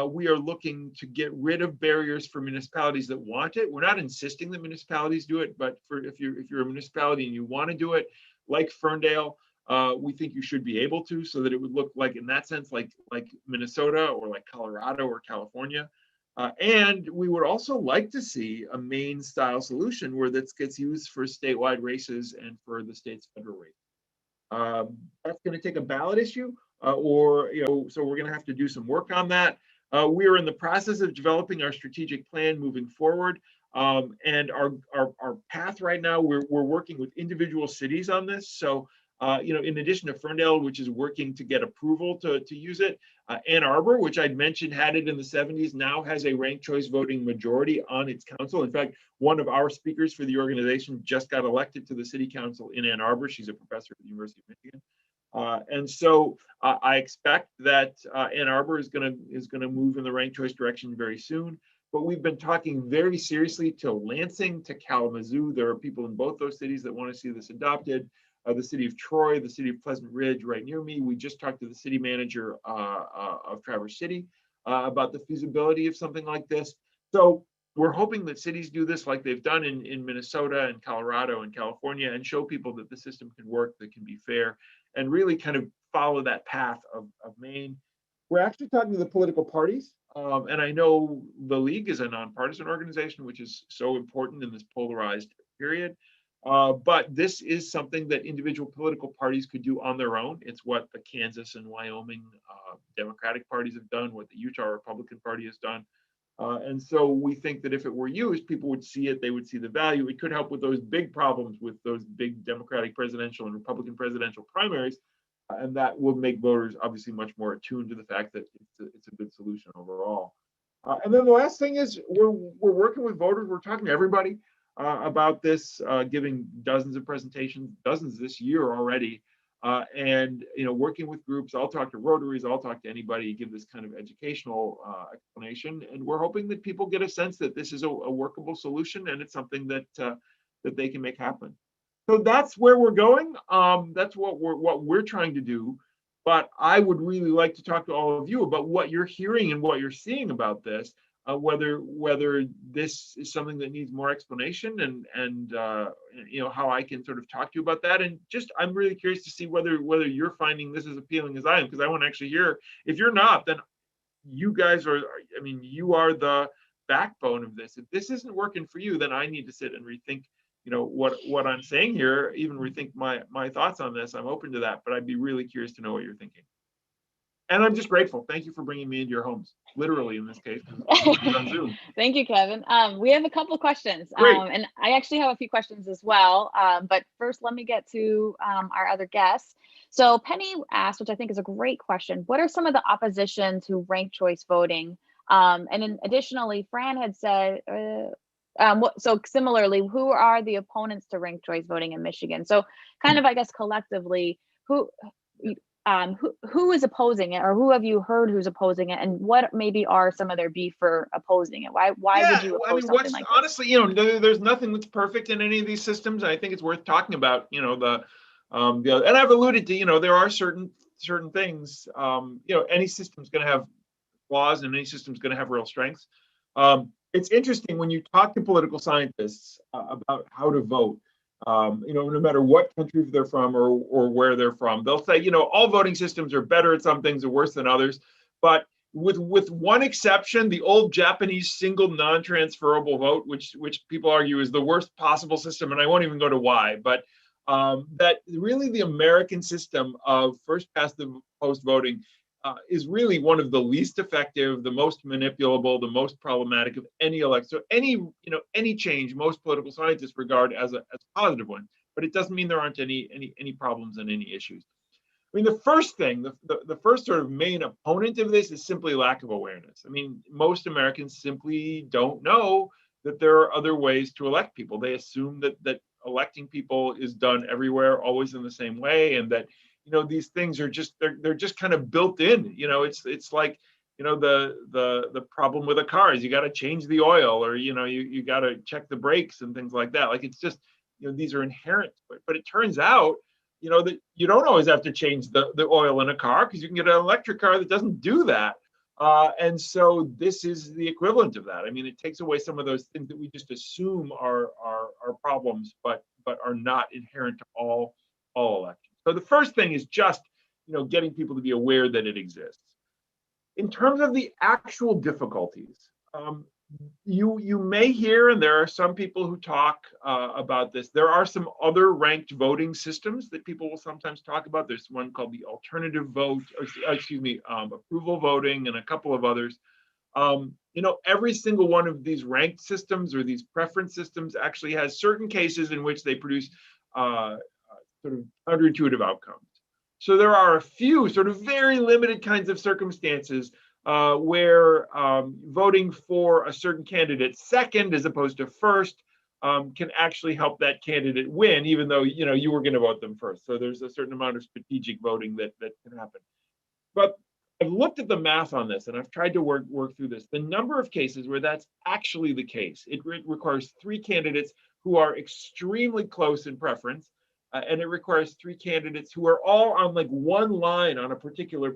We are looking to get rid of barriers for municipalities that want it. We're not insisting that municipalities do it, but if you're a municipality and you want to do it, like Ferndale, we think you should be able to, so that it would look like, in that sense, like Minnesota or like Colorado or California. And we would also like to see a Maine style solution where this gets used for statewide races and for the state's federal race. That's going to take a ballot issue, so we're going to have to do some work on that. We are in the process of developing our strategic plan moving forward. And our path right now, we're working with individual cities on this. So In addition to Ferndale, which is working to get approval to use it, Ann Arbor, which I'd mentioned had it in the 70s, now has a ranked choice voting majority on its council. In fact, one of our speakers for the organization just got elected to the city council in Ann Arbor. She's a professor at the University of Michigan. And so I expect that Ann Arbor is going to move in the ranked choice direction very soon. But we've been talking very seriously to Lansing, to Kalamazoo. There are people in both those cities that want to see this adopted. The city of Troy, the city of Pleasant Ridge, right near me. We just talked to the city manager of Traverse City about the feasibility of something like this. So we're hoping that cities do this like they've done in Minnesota and Colorado and California, and show people that the system can work, that can be fair, and really kind of follow that path of Maine. We're actually talking to the political parties. And I know the League is a nonpartisan organization, which is so important in this polarized period. But this is something that individual political parties could do on their own. It's what the Kansas and Wyoming Democratic parties have done, what the Utah Republican Party has done. And so we think that if it were used, people would see it, they would see the value. It could help with those big problems with those big Democratic presidential and Republican presidential primaries. And that will make voters obviously much more attuned to the fact that it's a good solution overall. And then the last thing is we're working with voters. We're talking to everybody about this, giving dozens of presentations, dozens this year already, and working with groups. I'll talk to Rotaries, I'll talk to anybody, give this kind of educational explanation, and we're hoping that people get a sense that this is a workable solution and it's something that that they can make happen. So that's where we're going. That's what we're trying to do. But I would really like to talk to all of you about what you're hearing and what you're seeing about this. Whether this is something that needs more explanation, and how I can sort of talk to you about that. And just I'm really curious to see whether you're finding this as appealing as I am, because I want to actually hear. If you're not, then you guys are. I mean, you are the backbone of this. If this isn't working for you, then I need to sit and rethink. What I'm saying here, even rethink my thoughts on this. I'm open to that, but I'd be really curious to know what you're thinking. And I'm just grateful. Thank you for bringing me into your homes, literally in this case, on Zoom. Thank you, Kevin. We have a couple questions, and I actually have a few questions as well. But first, let me get to our other guests. So Penny asked, which I think is a great question, what are some of the opposition to ranked choice voting? And then additionally, Fran had said, so similarly, who are the opponents to ranked choice voting in Michigan? So kind of, I guess, collectively, who is opposing it, or who have you heard who's opposing it, and what maybe are some of their beef for opposing it? Why would you oppose something like this? Honestly, there's nothing that's perfect in any of these systems. I think it's worth talking about, and I've alluded to, there are certain things, any system's going to have flaws and any system's going to have real strengths. It's interesting when you talk to political scientists about how to vote. No matter what country they're from or where they're from, they'll say, all voting systems are better at some things and worse than others. But with one exception, the old Japanese single non-transferable vote, which people argue is the worst possible system, and I won't even go to why, but that really the American system of first past the post voting is really one of the least effective, the most manipulable, the most problematic of any election. So any change, most political scientists regard as a positive one, but it doesn't mean there aren't any problems and any issues. I mean, the first thing, the first sort of main opponent of this is simply lack of awareness. I mean, most Americans simply don't know that there are other ways to elect people. They assume that electing people is done everywhere, always in the same way, and that these things are just they're just kind of built in. It's like the problem with a car is you got to change the oil, or you got to check the brakes and things like that. Like, it's just these are inherent. But it turns out that you don't always have to change the oil in a car, because you can get an electric car that doesn't do that. And so this is the equivalent of that. I mean, it takes away some of those things that we just assume are problems, but are not inherent to all elections. So the first thing is just, getting people to be aware that it exists. In terms of the actual difficulties, you may hear, and there are some people who talk about this, there are some other ranked voting systems that people will sometimes talk about. There's one called the alternative vote, approval voting, and a couple of others. Every single one of these ranked systems or these preference systems actually has certain cases in which they produce sort of counterintuitive outcomes. So there are a few sort of very limited kinds of circumstances where voting for a certain candidate second as opposed to first can actually help that candidate win, even though you were going to vote them first. So there's a certain amount of strategic voting that can happen. But I've looked at the math on this, and I've tried to work through this. The number of cases where that's actually the case, it requires 3 candidates who are extremely close in preference, and it requires 3 candidates who are all on like one line on a particular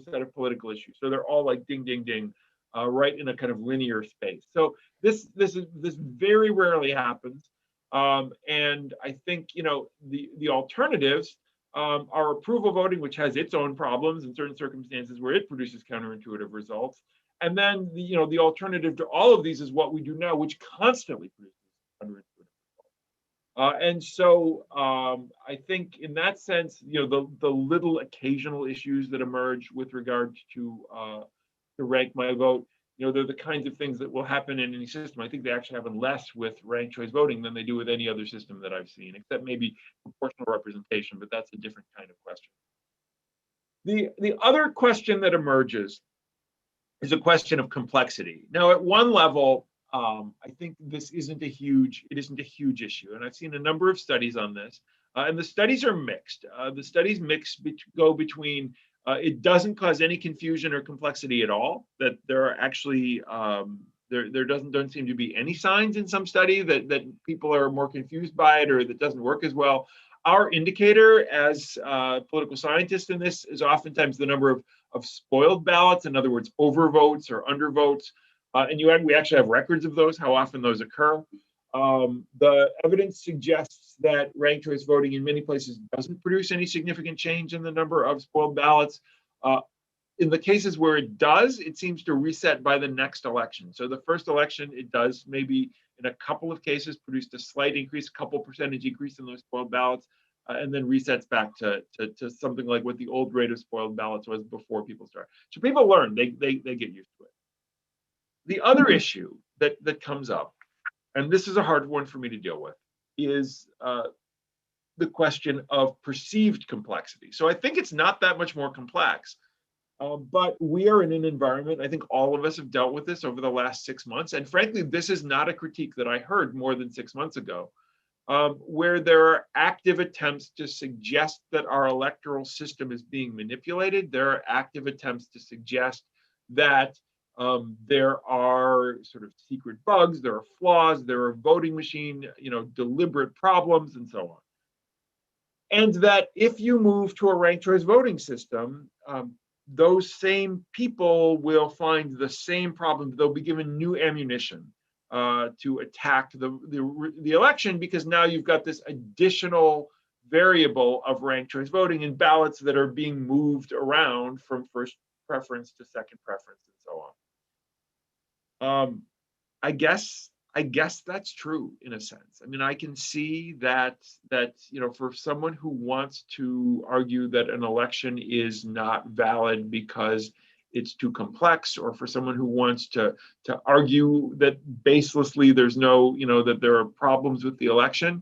set of political issues. So they're all like ding, ding, ding, right in a kind of linear space. So this very rarely happens, and I think the alternatives are approval voting, which has its own problems in certain circumstances where it produces counterintuitive results, and then the alternative to all of these is what we do now, which constantly produces counterintuitive results. And so I think in that sense, the little occasional issues that emerge with regard to rank my vote, they're the kinds of things that will happen in any system. I think they actually happen less with ranked choice voting than they do with any other system that I've seen, except maybe proportional representation, but that's a different kind of question. The other question that emerges is a question of complexity. Now, at one level, I think this isn't a huge issue, and I've seen a number of studies on this, and the studies are mixed. The studies go between it doesn't cause any confusion or complexity at all, that there are actually there don't seem to be any signs in some study that people are more confused by it or that doesn't work as well. Our indicator as political scientists in this is oftentimes the number of spoiled ballots, in other words, overvotes or undervotes. And we actually have records of those, how often those occur. The evidence suggests that ranked choice voting in many places doesn't produce any significant change in the number of spoiled ballots. In the cases where it does, it seems to reset by the next election. So the first election, it does maybe in a couple of cases produce a slight increase, a couple percentage increase in those spoiled ballots, and then resets back to something like what the old rate of spoiled ballots was before people start. So people learn, they get used to it. The other issue that comes up, and this is a hard one for me to deal with, is the question of perceived complexity. So I think it's not that much more complex, but we are in an environment, I think all of us have dealt with this over the last 6 months, and frankly, this is not a critique that I heard more than 6 months ago, where there are active attempts to suggest that our electoral system is being manipulated. There are active attempts to suggest that there are sort of secret bugs, there are flaws, there are voting machine, deliberate problems, and so on. And that if you move to a ranked choice voting system, those same people will find the same problem. They'll be given new ammunition to attack the election, because now you've got this additional variable of ranked choice voting in ballots that are being moved around from first preference to second preference and so on. I guess that's true in a sense. I mean, I can see that for someone who wants to argue that an election is not valid because it's too complex, or for someone who wants to argue that baselessly there's no, that there are problems with the election,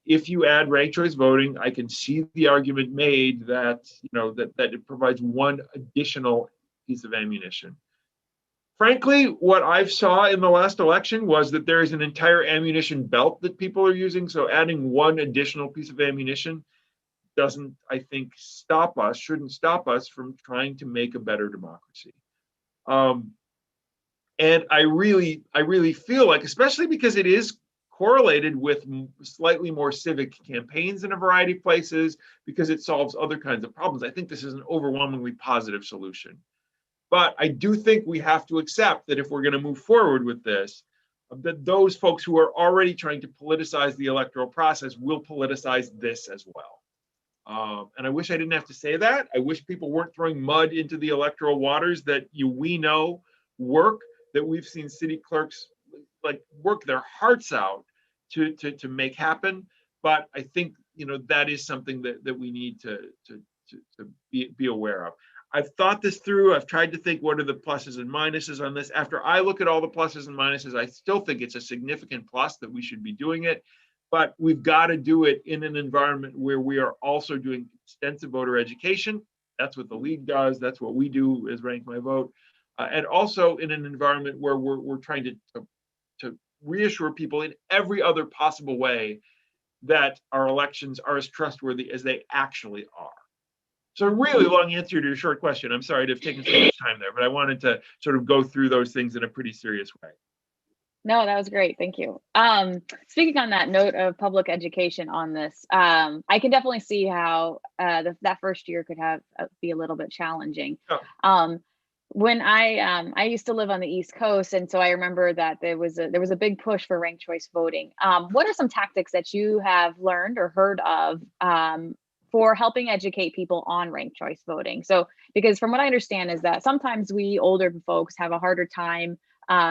if you add ranked choice voting, I can see the argument made that that it provides one additional piece of ammunition. Frankly, what I saw in the last election was that there is an entire ammunition belt that people are using. So adding one additional piece of ammunition doesn't, I think, shouldn't stop us from trying to make a better democracy. And I really feel like, especially because it is correlated with slightly more civic campaigns in a variety of places, because it solves other kinds of problems, I think this is an overwhelmingly positive solution. But I do think we have to accept that if we're going to move forward with this, that those folks who are already trying to politicize the electoral process will politicize this as well. And I wish I didn't have to say that. I wish people weren't throwing mud into the electoral waters that we know work, that we've seen city clerks work their hearts out to make happen. But I think that is something that we need to be aware of. I've thought this through. I've tried to think, what are the pluses and minuses on this? After I look at all the pluses and minuses, I still think it's a significant plus that we should be doing it. but we've got to do it in an environment where we are also doing extensive voter education. That's what the league does. That's what we do as Rank My Vote. And also in an environment where we're trying to reassure people in every other possible way that our elections are as trustworthy as they actually are. So a really long answer to your short question. I'm sorry to have taken so much time there, but I wanted to sort of go through those things in a pretty serious way. No, that was great. Thank you. Speaking on that note of public education on this, I can definitely see how that first year could be a little bit challenging. Oh. When I used to live on the East Coast, and so I remember that there was a big push for ranked choice voting. What are some tactics that you have learned or heard of for helping educate people on ranked choice voting? So, because from what I understand is that sometimes we older folks have a harder time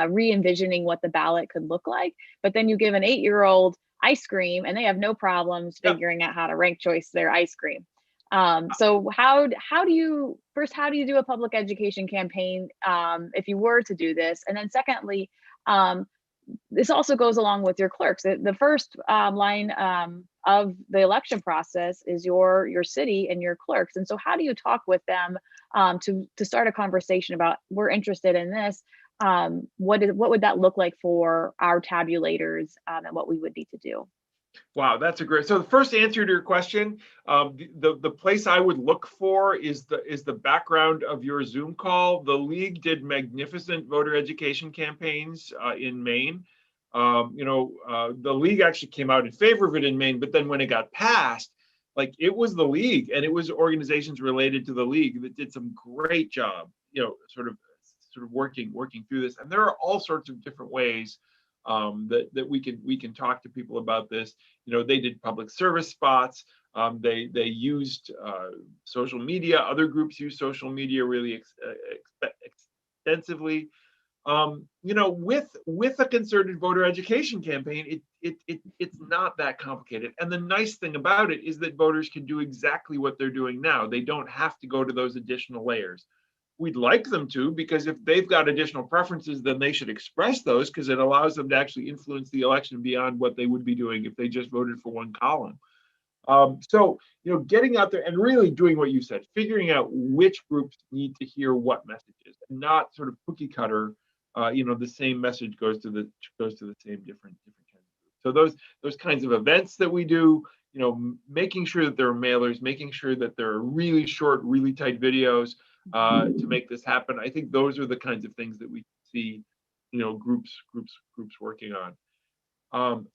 re-envisioning what the ballot could look like, but then you give an 8-year-old ice cream and they have no problems figuring out how to rank choice their ice cream. So how do you do a public education campaign if you were to do this? And then secondly, this also goes along with your clerks. The first line of the election process is your city and your clerks. And so how do you talk with them to start a conversation about, we're interested in this? What would that look like for our tabulators and what we would need to do? Wow, that's a great. So the first answer to your question, the place I would look for is the background of your Zoom call. The league did magnificent voter education campaigns in Maine. The league actually came out in favor of it in Maine, but then when it got passed, like, it was the league and it was organizations related to the league that did some great job, sort of working through this. And there are all sorts of different ways that we can talk to people about this. They did public service spots. They used social media. Other groups use social media really extensively. With a concerted voter education campaign, it's not that complicated. And the nice thing about it is that voters can do exactly what they're doing now. They don't have to go to those additional layers. We'd like them to, because if they've got additional preferences, then they should express those, because it allows them to actually influence the election beyond what they would be doing if they just voted for one column. So, getting out there and really doing what you said, figuring out which groups need to hear what messages, and not sort of cookie cutter. The same message goes to the same different kinds of groups. So those kinds of events that we do, making sure that there are mailers, making sure that there are really short, really tight videos to make this happen. I think those are the kinds of things that we see, groups working on.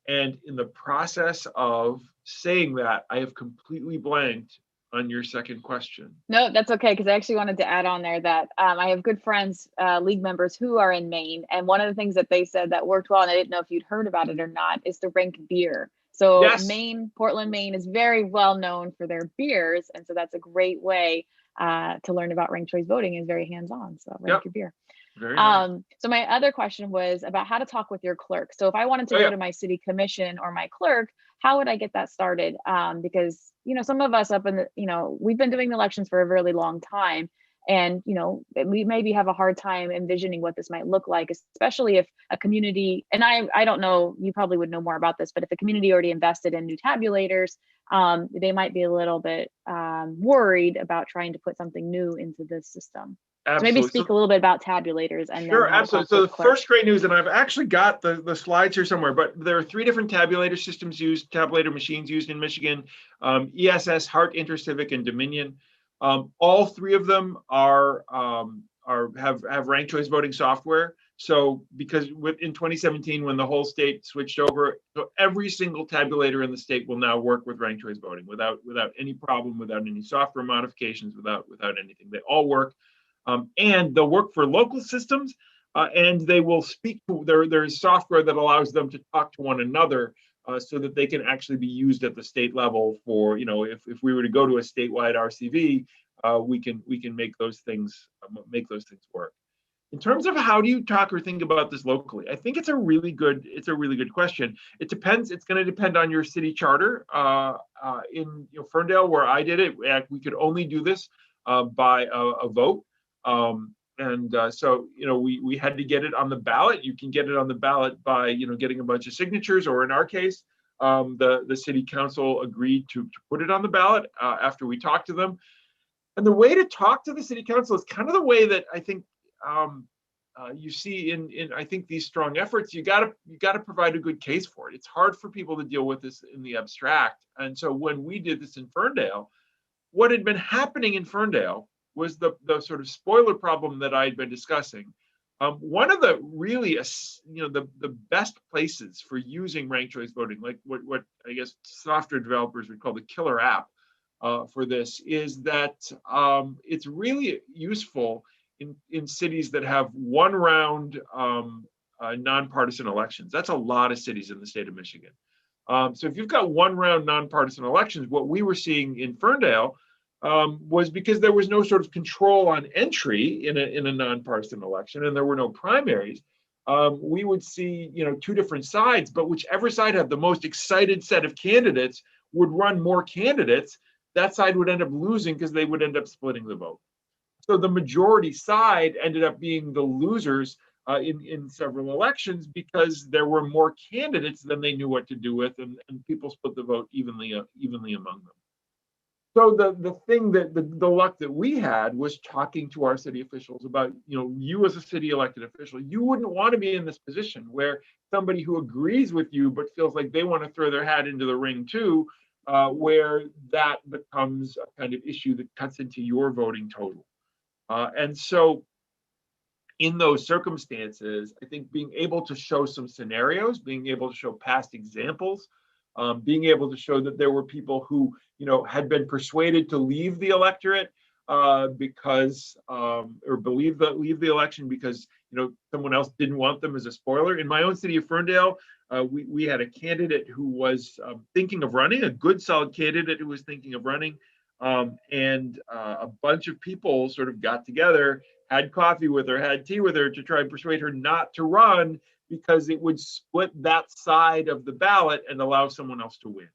And in the process of saying that, I have completely blanked on your second question. No, that's okay, because I actually wanted to add on there that I have good friends, league members who are in Maine, and one of the things that they said that worked well, and I didn't know if you'd heard about it or not, is the rank beer. So yes. Portland, Maine is very well known for their beers, and so that's a great way to learn about ranked choice voting. Is very hands-on. So rank your beer. Very nice. So my other question was about how to talk with your clerk. So if I wanted to go to my city commission or my clerk, how would I get that started? Because some of us up in the we've been doing elections for a really long time, and we maybe have a hard time envisioning what this might look like, especially if a community, and I don't know, you probably would know more about this, but if a community already invested in new tabulators, they might be a little bit worried about trying to put something new into this system. Absolutely. So maybe speak a little bit about tabulators and sure, then absolutely. So the first great news, and I've actually got the slides here somewhere, but there are 3 different tabulator systems used, tabulator machines used in Michigan: ESS, Hart, InterCivic, and Dominion. All 3 of them have ranked choice voting software. So because in 2017, when the whole state switched over, so every single tabulator in the state will now work with ranked choice voting without any problem, without any software modifications, without anything. They all work. And they'll work for local systems, and they will speak to there's software that allows them to talk to one another, so that they can actually be used at the state level for, if we were to go to a statewide RCV, we can make those things work. In terms of how do you talk or think about this locally, I think it's a really good question. It depends. It's going to depend on your city charter. In Ferndale, where I did it, we could only do this by a vote. So we had to get it on the ballot. You can get it on the ballot by getting a bunch of signatures, or in our case, The city council agreed to put it on the ballot after we talked to them. And the way to talk to the city council is kind of the way that I think you see in I think these strong efforts. You got to provide a good case for it. It's hard for people to deal with this in the abstract. And so when we did this in Ferndale, what had been happening in Ferndale was the sort of spoiler problem that I had been discussing. One of the really, the best places for using ranked choice voting, like what I guess software developers would call the killer app for this, is that it's really useful in cities that have one round nonpartisan elections. That's a lot of cities in the state of Michigan. So if you've got one round nonpartisan elections, what we were seeing in Ferndale was because there was no sort of control on entry in a nonpartisan election, and there were no primaries. We would see, two different sides, but whichever side had the most excited set of candidates would run more candidates. That side would end up losing because they would end up splitting the vote. So the majority side ended up being the losers in several elections because there were more candidates than they knew what to do with, and people split the vote evenly among them. So the thing that the luck that we had was talking to our city officials about, you as a city elected official, you wouldn't want to be in this position where somebody who agrees with you but feels like they want to throw their hat into the ring too, where that becomes a kind of issue that cuts into your voting total. And so in those circumstances, I think being able to show some scenarios, being able to show past examples, being able to show that there were people who, had been persuaded to leave the electorate because, or leave the election because, someone else didn't want them as a spoiler. In my own city of Ferndale, we had a candidate who was thinking of running, a good solid candidate who was thinking of running, and a bunch of people sort of got together, had coffee with her, had tea with her to try and persuade her not to run because it would split that side of the ballot and allow someone else to win.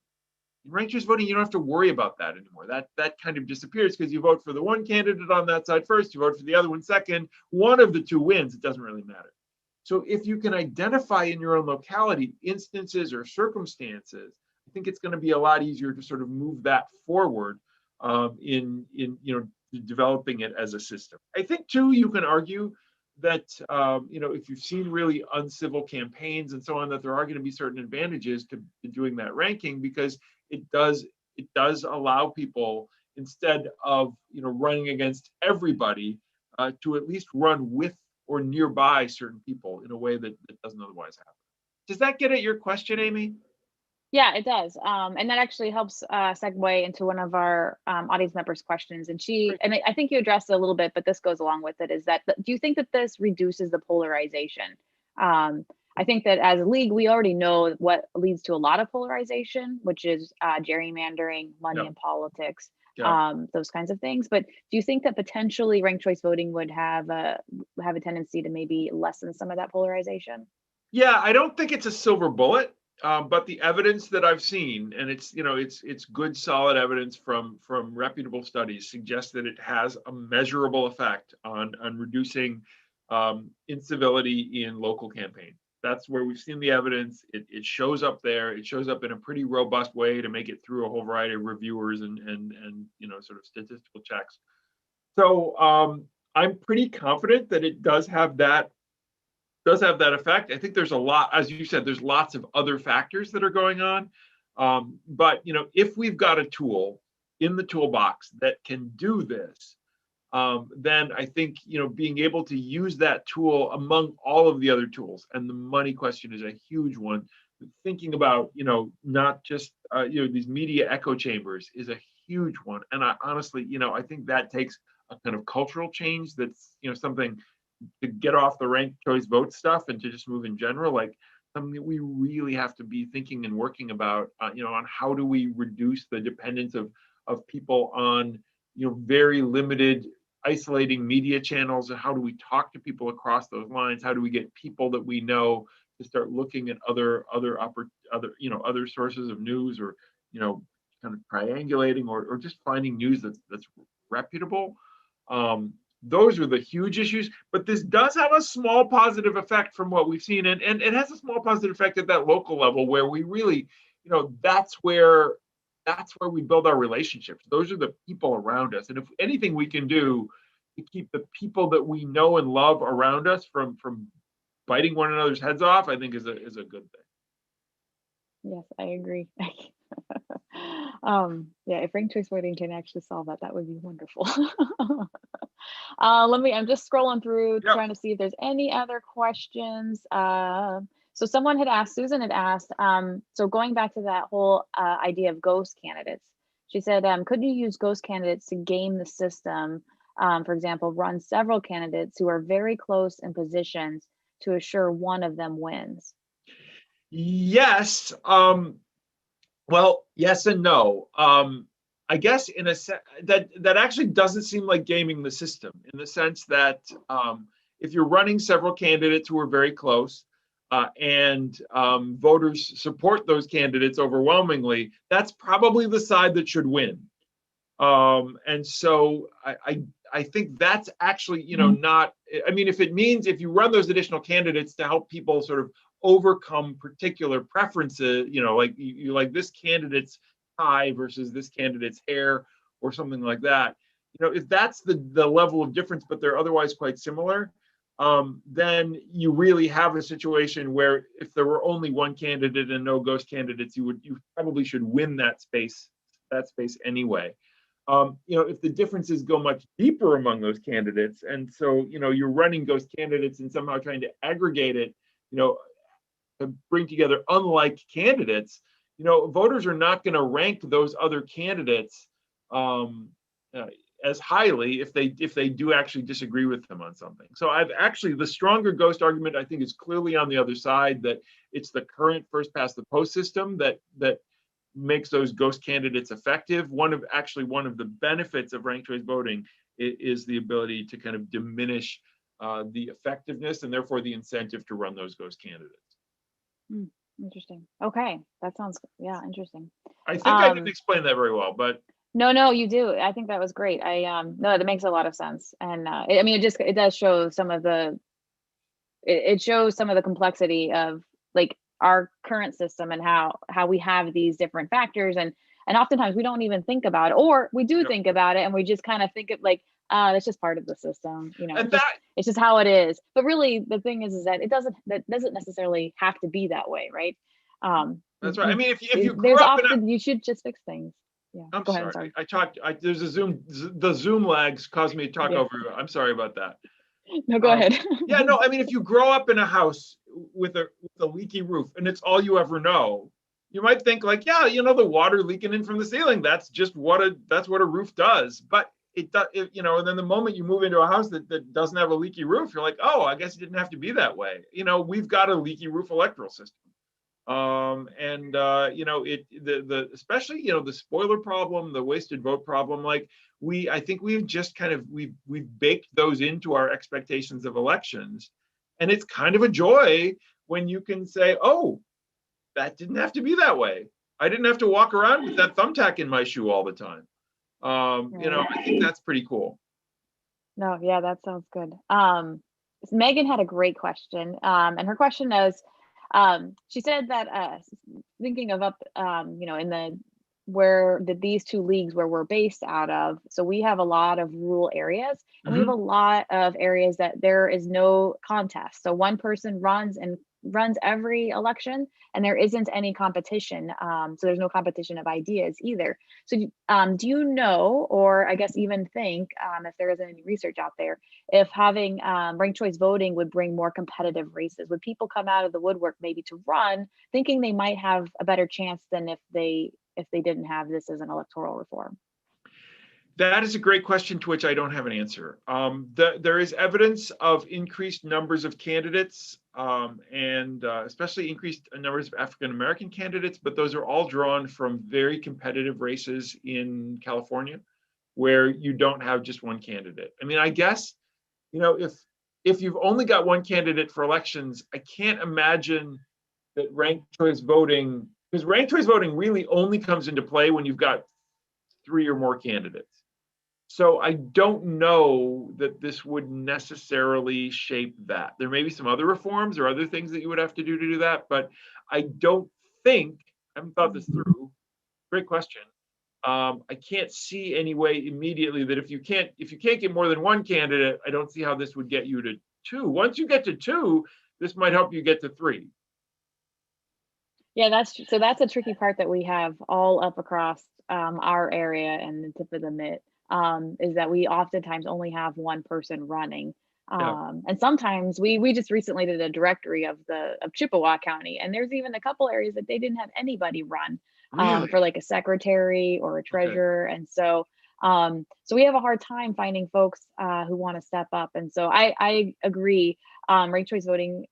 In ranked choice voting, you don't have to worry about that anymore. That kind of disappears because you vote for the one candidate on that side first, you vote for the other one second, one of the two wins, it doesn't really matter. So if you can identify in your own locality instances or circumstances, I think it's going to be a lot easier to sort of move that forward in developing it as a system. I think too, you can argue that if you've seen really uncivil campaigns and so on, that there are going to be certain advantages to doing that ranking, because it does allow people, instead of running against everybody, to at least run with or nearby certain people in a way that doesn't otherwise happen. Does that get at your question, Amy? Yeah, it does. And that actually helps segue into one of our audience members' questions. And I think you addressed it a little bit, but this goes along with it, is that, do you think that this reduces the polarization? I think that as a league, we already know what leads to a lot of polarization, which is gerrymandering, money in politics, those kinds of things. But do you think that potentially ranked choice voting would have a tendency to maybe lessen some of that polarization? Yeah, I don't think it's a silver bullet. But the evidence that I've seen, and it's good, solid evidence from reputable studies, suggests that it has a measurable effect on reducing incivility in local campaigns. That's where we've seen the evidence. It shows up there. It shows up in a pretty robust way to make it through a whole variety of reviewers and sort of statistical checks. So I'm pretty confident that it does have that effect. I think there's a lot, as you said, there's lots of other factors that are going on. But if we've got a tool in the toolbox that can do this, then I think being able to use that tool among all of the other tools, and the money question is a huge one. Thinking about not just these media echo chambers is a huge one. And I honestly, I think that takes a kind of cultural change. That's something to get off the ranked choice vote stuff and to just move in general, like something that we really have to be thinking and working about, on how do we reduce the dependence of people on, very limited, isolating media channels, and how do we talk to people across those lines? How do we get people that we know to start looking at other sources of news, or, kind of triangulating or just finding news that's reputable. Those are the huge issues, but this does have a small positive effect from what we've seen. And it has a small positive effect at that local level, where we really, that's where we build our relationships. Those are the people around us. And if anything we can do to keep the people that we know and love around us from biting one another's heads off, I think is a good thing. Yes, I agree. Yeah, if ranked choice voting can actually solve that, that would be wonderful. I'm just scrolling through Yep. trying to see if there's any other questions. So someone had asked, Susan had asked, so going back to that whole idea of ghost candidates, she said, could you use ghost candidates to game the system? For example, run several candidates who are very close in positions to assure one of them wins. Yes. Well, yes and no. I guess in a sense that actually doesn't seem like gaming the system, in the sense that if you're running several candidates who are very close and voters support those candidates overwhelmingly, that's probably the side that should win. And so I think that's actually, not, I mean, if if you run those additional candidates to help people sort of overcome particular preferences, like you like this candidate's tie versus this candidate's hair or something like that, if that's the level of difference, but they're otherwise quite similar, then you really have a situation where if there were only one candidate and no ghost candidates, you probably should win that space anyway. If the differences go much deeper among those candidates, and so you're running ghost candidates and somehow trying to aggregate it, to bring together unlike candidates, voters are not going to rank those other candidates as highly if they do actually disagree with them on something. So the stronger ghost argument, I think, is clearly on the other side, that it's the current first past the post system that makes those ghost candidates effective. One of the benefits of ranked choice voting is the ability to kind of diminish the effectiveness and therefore the incentive to run those ghost candidates. Interesting. Okay, that sounds, yeah, interesting. I think I didn't explain that very well, but no, you do. I think that was great. No, that makes a lot of sense. And I mean, it does show some of it shows some of the complexity of like our current system and how we have these different factors, and oftentimes we don't even think about it, or we do think about it and we just kind of think of like, that's just part of the system, it's just how it is. But really the thing is that that doesn't necessarily have to be that way, right? That's right. I mean, if you grew up you should just fix things. Yeah. I'm sorry. There's the Zoom lags caused me to talk over you. I'm sorry about that. No, go ahead. Yeah, no, I mean, if you grow up in a house with a leaky roof and it's all you ever know, you might think like, yeah, the water leaking in from the ceiling, that's just what a roof does. But it does, and then the moment you move into a house that doesn't have a leaky roof, you're like, oh, I guess it didn't have to be that way. We've got a leaky roof electrical system. Especially, the spoiler problem, the wasted vote problem, like I think we've just we've baked those into our expectations of elections. And it's kind of a joy when you can say, oh, that didn't have to be that way. I didn't have to walk around with that thumbtack in my shoe all the time. I think that's pretty cool. No, yeah, that sounds good. Megan had a great question. And her question is, she said that thinking of up, in these two leagues where we're based out of, so we have a lot of rural areas, and we have a lot of areas that there is no contest. So one person runs every election, and there isn't any competition. So there's no competition of ideas either. So do you know, or I guess even think, if there isn't any research out there, if having ranked choice voting would bring more competitive races? Would people come out of the woodwork maybe to run, thinking they might have a better chance than if they didn't have this as an electoral reform? That is a great question to which I don't have an answer. There is evidence of increased numbers of candidates, and especially increased numbers of African-American candidates, but those are all drawn from very competitive races in California, where you don't have just one candidate. I mean, I guess, if you've only got one candidate for elections, I can't imagine that ranked choice voting, because ranked choice voting really only comes into play when you've got 3 or more candidates. So I don't know that this would necessarily shape that. There may be some other reforms or other things that you would have to do that, but I don't think I haven't thought this through. Great question. I can't see any way immediately that if you can't get more than one candidate, I don't see how this would get you to 2. Once you get to 2, this might help you get to 3. Yeah, that's a tricky part that we have all up across our area and the tip of the mitt, is that we oftentimes only have one person running. Yeah. And sometimes we just recently did a directory of Chippewa County, and there's even a couple areas that they didn't have anybody run Really? for like a secretary or a treasurer. And so we have a hard time finding folks who want to step up. And so I agree. Ranked choice voting,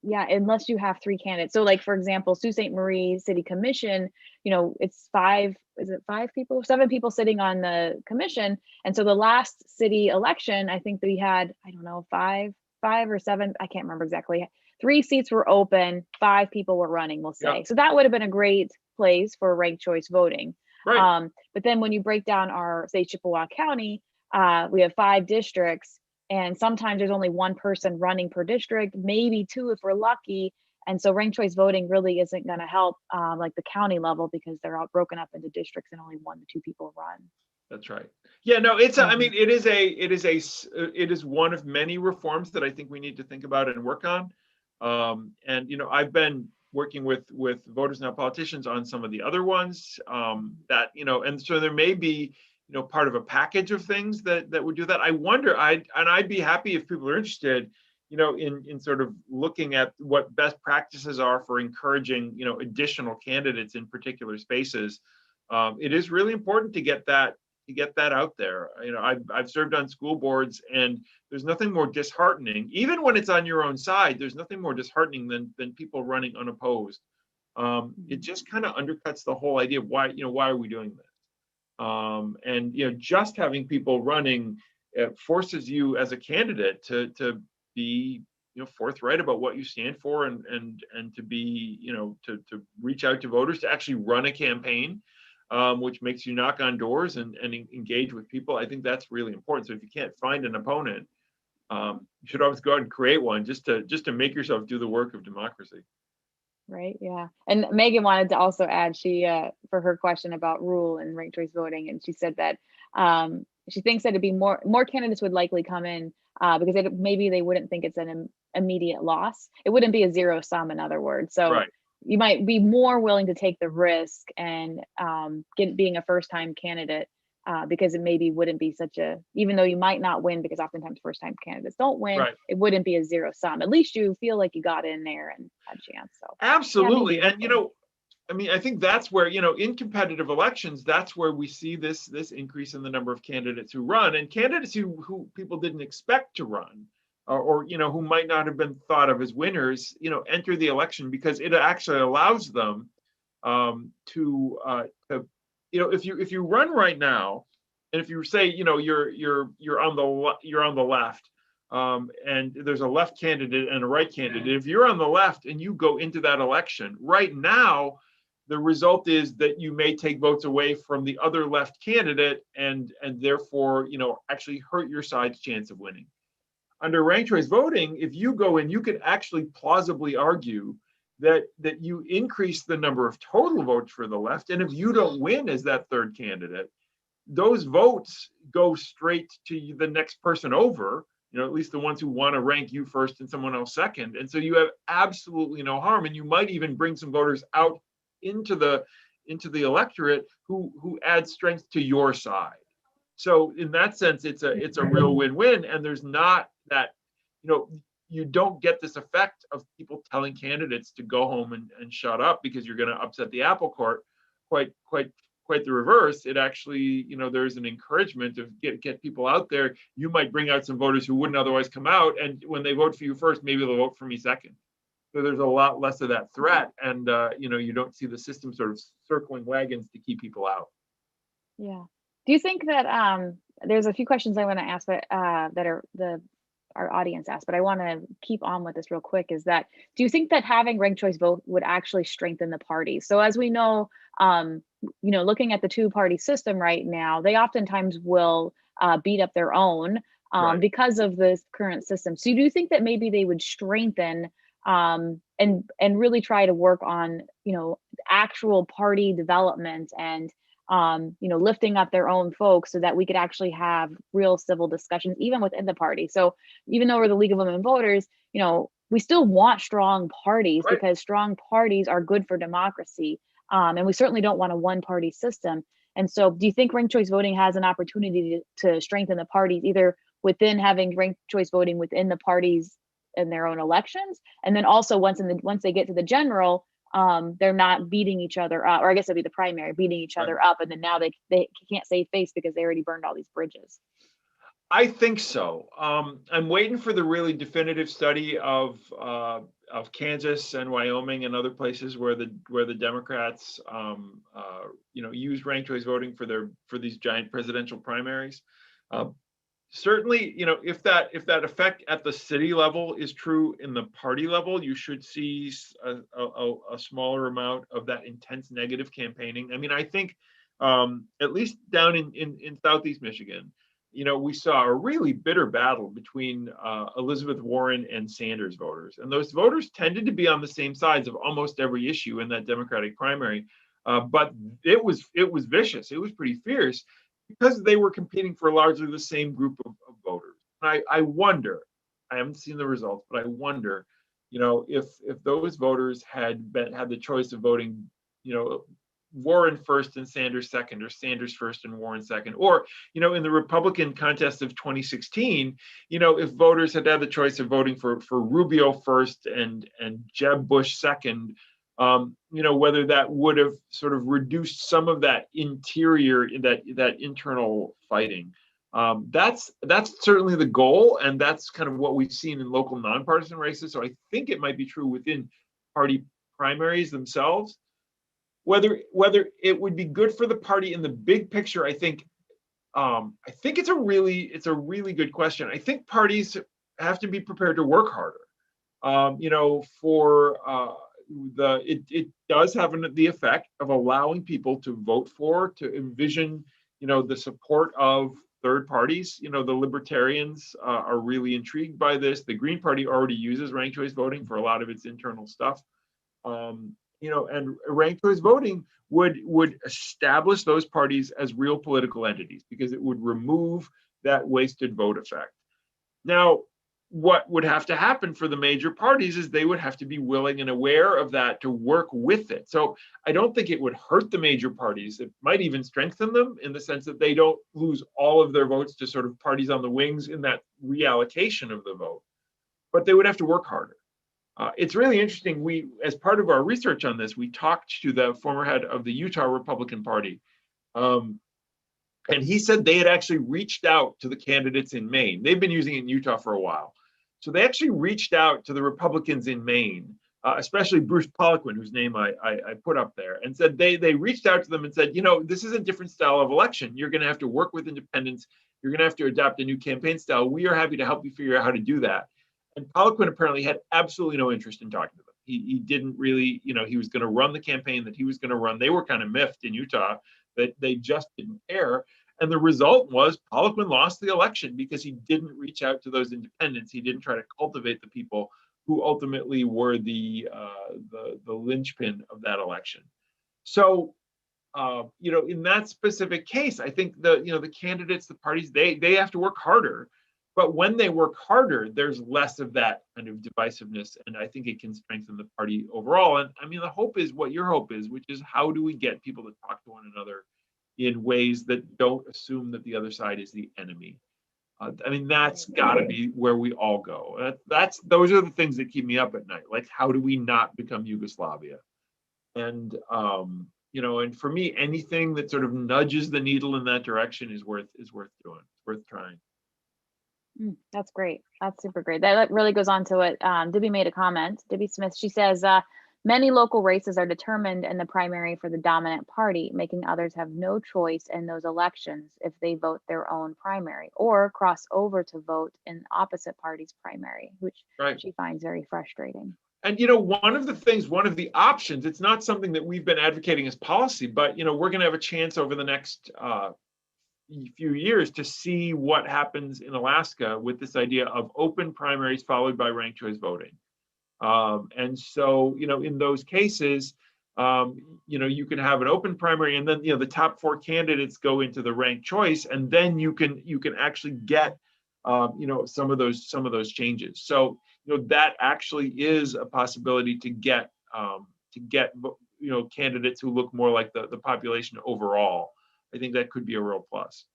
yeah, unless you have 3 candidates. So like, for example, Sault Ste. Marie City Commission, it's 5, is it 5 people, 7 people sitting on the commission. And so the last city election, I think we had, I don't know, 5 or 7, I can't remember exactly. 3 seats were open, 5 people were running, we'll say. Yep. So that would have been a great place for ranked choice voting. Right. But then when you break down our, say, Chippewa County, we have 5 districts. And sometimes there's only 1 person running per district, maybe 2 if we're lucky. And so ranked choice voting really isn't going to help like the county level, because they're all broken up into districts and only 1 to 2 people run. That's right. Yeah, no, I mean, it is one of many reforms that I think we need to think about and work on. And I've been working with voters, now politicians, on some of the other ones that and so there may be part of a package of things that would do that. I wonder, I'd be happy if people are interested, in sort of looking at what best practices are for encouraging, additional candidates in particular spaces. It is really important to get that out there. I've served on school boards, and there's nothing more disheartening, even when it's on your own side, there's nothing more disheartening than people running unopposed. It just kind of undercuts the whole idea of why are we doing this? And just having people running forces you as a candidate to be forthright about what you stand for, and to be to reach out to voters, to actually run a campaign, which makes you knock on doors and engage with people. I think that's really important. So if you can't find an opponent, you should always go out and create one, just to make yourself do the work of democracy. Right. Yeah. And Megan wanted to also add, she for her question about rule and ranked choice voting, and she said that she thinks that it'd be more candidates would likely come in because maybe they wouldn't think it's an immediate loss. It wouldn't be a zero sum, in other words. So right. You might be more willing to take the risk and being a first time candidate because it maybe wouldn't be even though you might not win, because oftentimes first time candidates don't win, right. It wouldn't be a zero sum. At least you feel like you got in there and had a chance. So absolutely. And I think that's where, in competitive elections, that's where we see this increase in the number of candidates who run, and candidates who people didn't expect to run, or who might not have been thought of as winners, enter the election, because it actually allows them to if you run right now, and if you say you're on the left, and there's a left candidate and a right candidate, if you're on the left and you go into that election right now, the result is that you may take votes away from the other left candidate, and therefore actually hurt your side's chance of winning. Under ranked choice voting, if you go in, you could actually plausibly argue that you increase the number of total votes for the left, and if you don't win as that third candidate, those votes go straight to the next person over, at least the ones who want to rank you first and someone else second. And so you have absolutely no harm, and you might even bring some voters out into the electorate who add strength to your side. So in that sense, it's a real win-win, and there's not that, you don't get this effect of people telling candidates to go home and shut up because you're going to upset the apple cart. Quite the reverse. It actually, there's an encouragement to get people out there. You might bring out some voters who wouldn't otherwise come out, and when they vote for you first, maybe they'll vote for me second. So there's a lot less of that threat, and you don't see the system sort of circling wagons to keep people out. Yeah. Do you think that there's a few questions I want to ask, but that our audience asked, but I want to keep on with this real quick, is that, do you think that having ranked choice vote would actually strengthen the party? So as we know, looking at the 2-party system right now, they oftentimes will beat up their own Right. because of this current system. So do you think that maybe they would strengthen and really try to work on, actual party development and lifting up their own folks so that we could actually have real civil discussions even within the party. So even though we're the League of Women Voters, we still want strong parties, Right. because strong parties are good for democracy. And we certainly don't want a one-party system. And so do you think ranked choice voting has an opportunity to strengthen the parties, either within having ranked choice voting within the parties in their own elections, and then also once they get to the general, they're not beating each other up, or I guess it'd be the primary, beating each other up, and then now they can't save face because they already burned all these bridges? I think so. I'm waiting for the really definitive study of Kansas and Wyoming and other places where the Democrats use ranked choice voting for these giant presidential primaries. Certainly, if that effect at the city level is true in the party level, you should see a smaller amount of that intense negative campaigning. I mean, I think at least down in Southeast Michigan, we saw a really bitter battle between Elizabeth Warren and Sanders voters. And those voters tended to be on the same sides of almost every issue in that Democratic primary. But it was vicious. It was pretty fierce because they were competing for largely the same group of voters. And I wonder, I haven't seen the results, but I wonder, if those voters had the choice of voting, Warren first and Sanders second, or Sanders first and Warren second, or in the Republican contest of 2016, if voters had the choice of voting for Rubio first and Jeb Bush second, whether that would have sort of reduced some of that interior, that internal fighting. That's certainly the goal, and that's kind of what we've seen in local nonpartisan races. So I think it might be true within party primaries themselves. Whether it would be good for the party in the big picture, I think it's a really good question. I think parties have to be prepared to work harder. It does have the effect of allowing people to vote for, to envision, the support of third parties. The Libertarians are really intrigued by this. The Green Party already uses ranked choice voting for a lot of its internal stuff. And ranked choice voting would establish those parties as real political entities, because it would remove that wasted vote effect. Now, what would have to happen for the major parties is they would have to be willing and aware of that to work with it. So I don't think it would hurt the major parties. It might even strengthen them in the sense that they don't lose all of their votes to sort of parties on the wings in that reallocation of the vote, but they would have to work harder. It's really interesting. We, as part of our research on this, we talked to the former head of the Utah Republican Party. And he said they had actually reached out to the candidates in Maine. They've been using it in Utah for a while. So they actually reached out to the Republicans in Maine, especially Bruce Poliquin, whose name I put up there, and said they reached out to them and said, this is a different style of election. You're going to have to work with independents. You're going to have to adopt a new campaign style. We are happy to help you figure out how to do that. And Poliquin apparently had absolutely no interest in talking to them. He didn't really, he was going to run the campaign that he was going to run. They were kind of miffed in Utah that they just didn't care. And the result was Poliquin lost the election because he didn't reach out to those independents. He didn't try to cultivate the people who ultimately were the linchpin of that election. So, in that specific case, I think the candidates, the parties, they have to work harder. But when they work harder, there's less of that kind of divisiveness, and I think it can strengthen the party overall. And I mean, the hope is what your hope is, which is how do we get people to talk to one another in ways that don't assume that the other side is the enemy? I mean, that's got to be where we all go. Those are the things that keep me up at night. Like, how do we not become Yugoslavia? And and for me, anything that sort of nudges the needle in that direction is worth doing. It's worth trying. That's great. That's super great. That really goes on to what Debbie made a comment. Debbie Smith, she says, many local races are determined in the primary for the dominant party, making others have no choice in those elections if they vote their own primary or cross over to vote in opposite party's primary, which she finds very frustrating. And, one of the options, it's not something that we've been advocating as policy, but, we're going to have a chance over the next few years to see what happens in Alaska with this idea of open primaries followed by ranked choice voting. And so, in those cases, You can have an open primary, and then the top 4 candidates go into the ranked choice, and then you can actually get some of those changes. So that actually is a possibility to get candidates who look more like the population overall. I think that could be a real plus.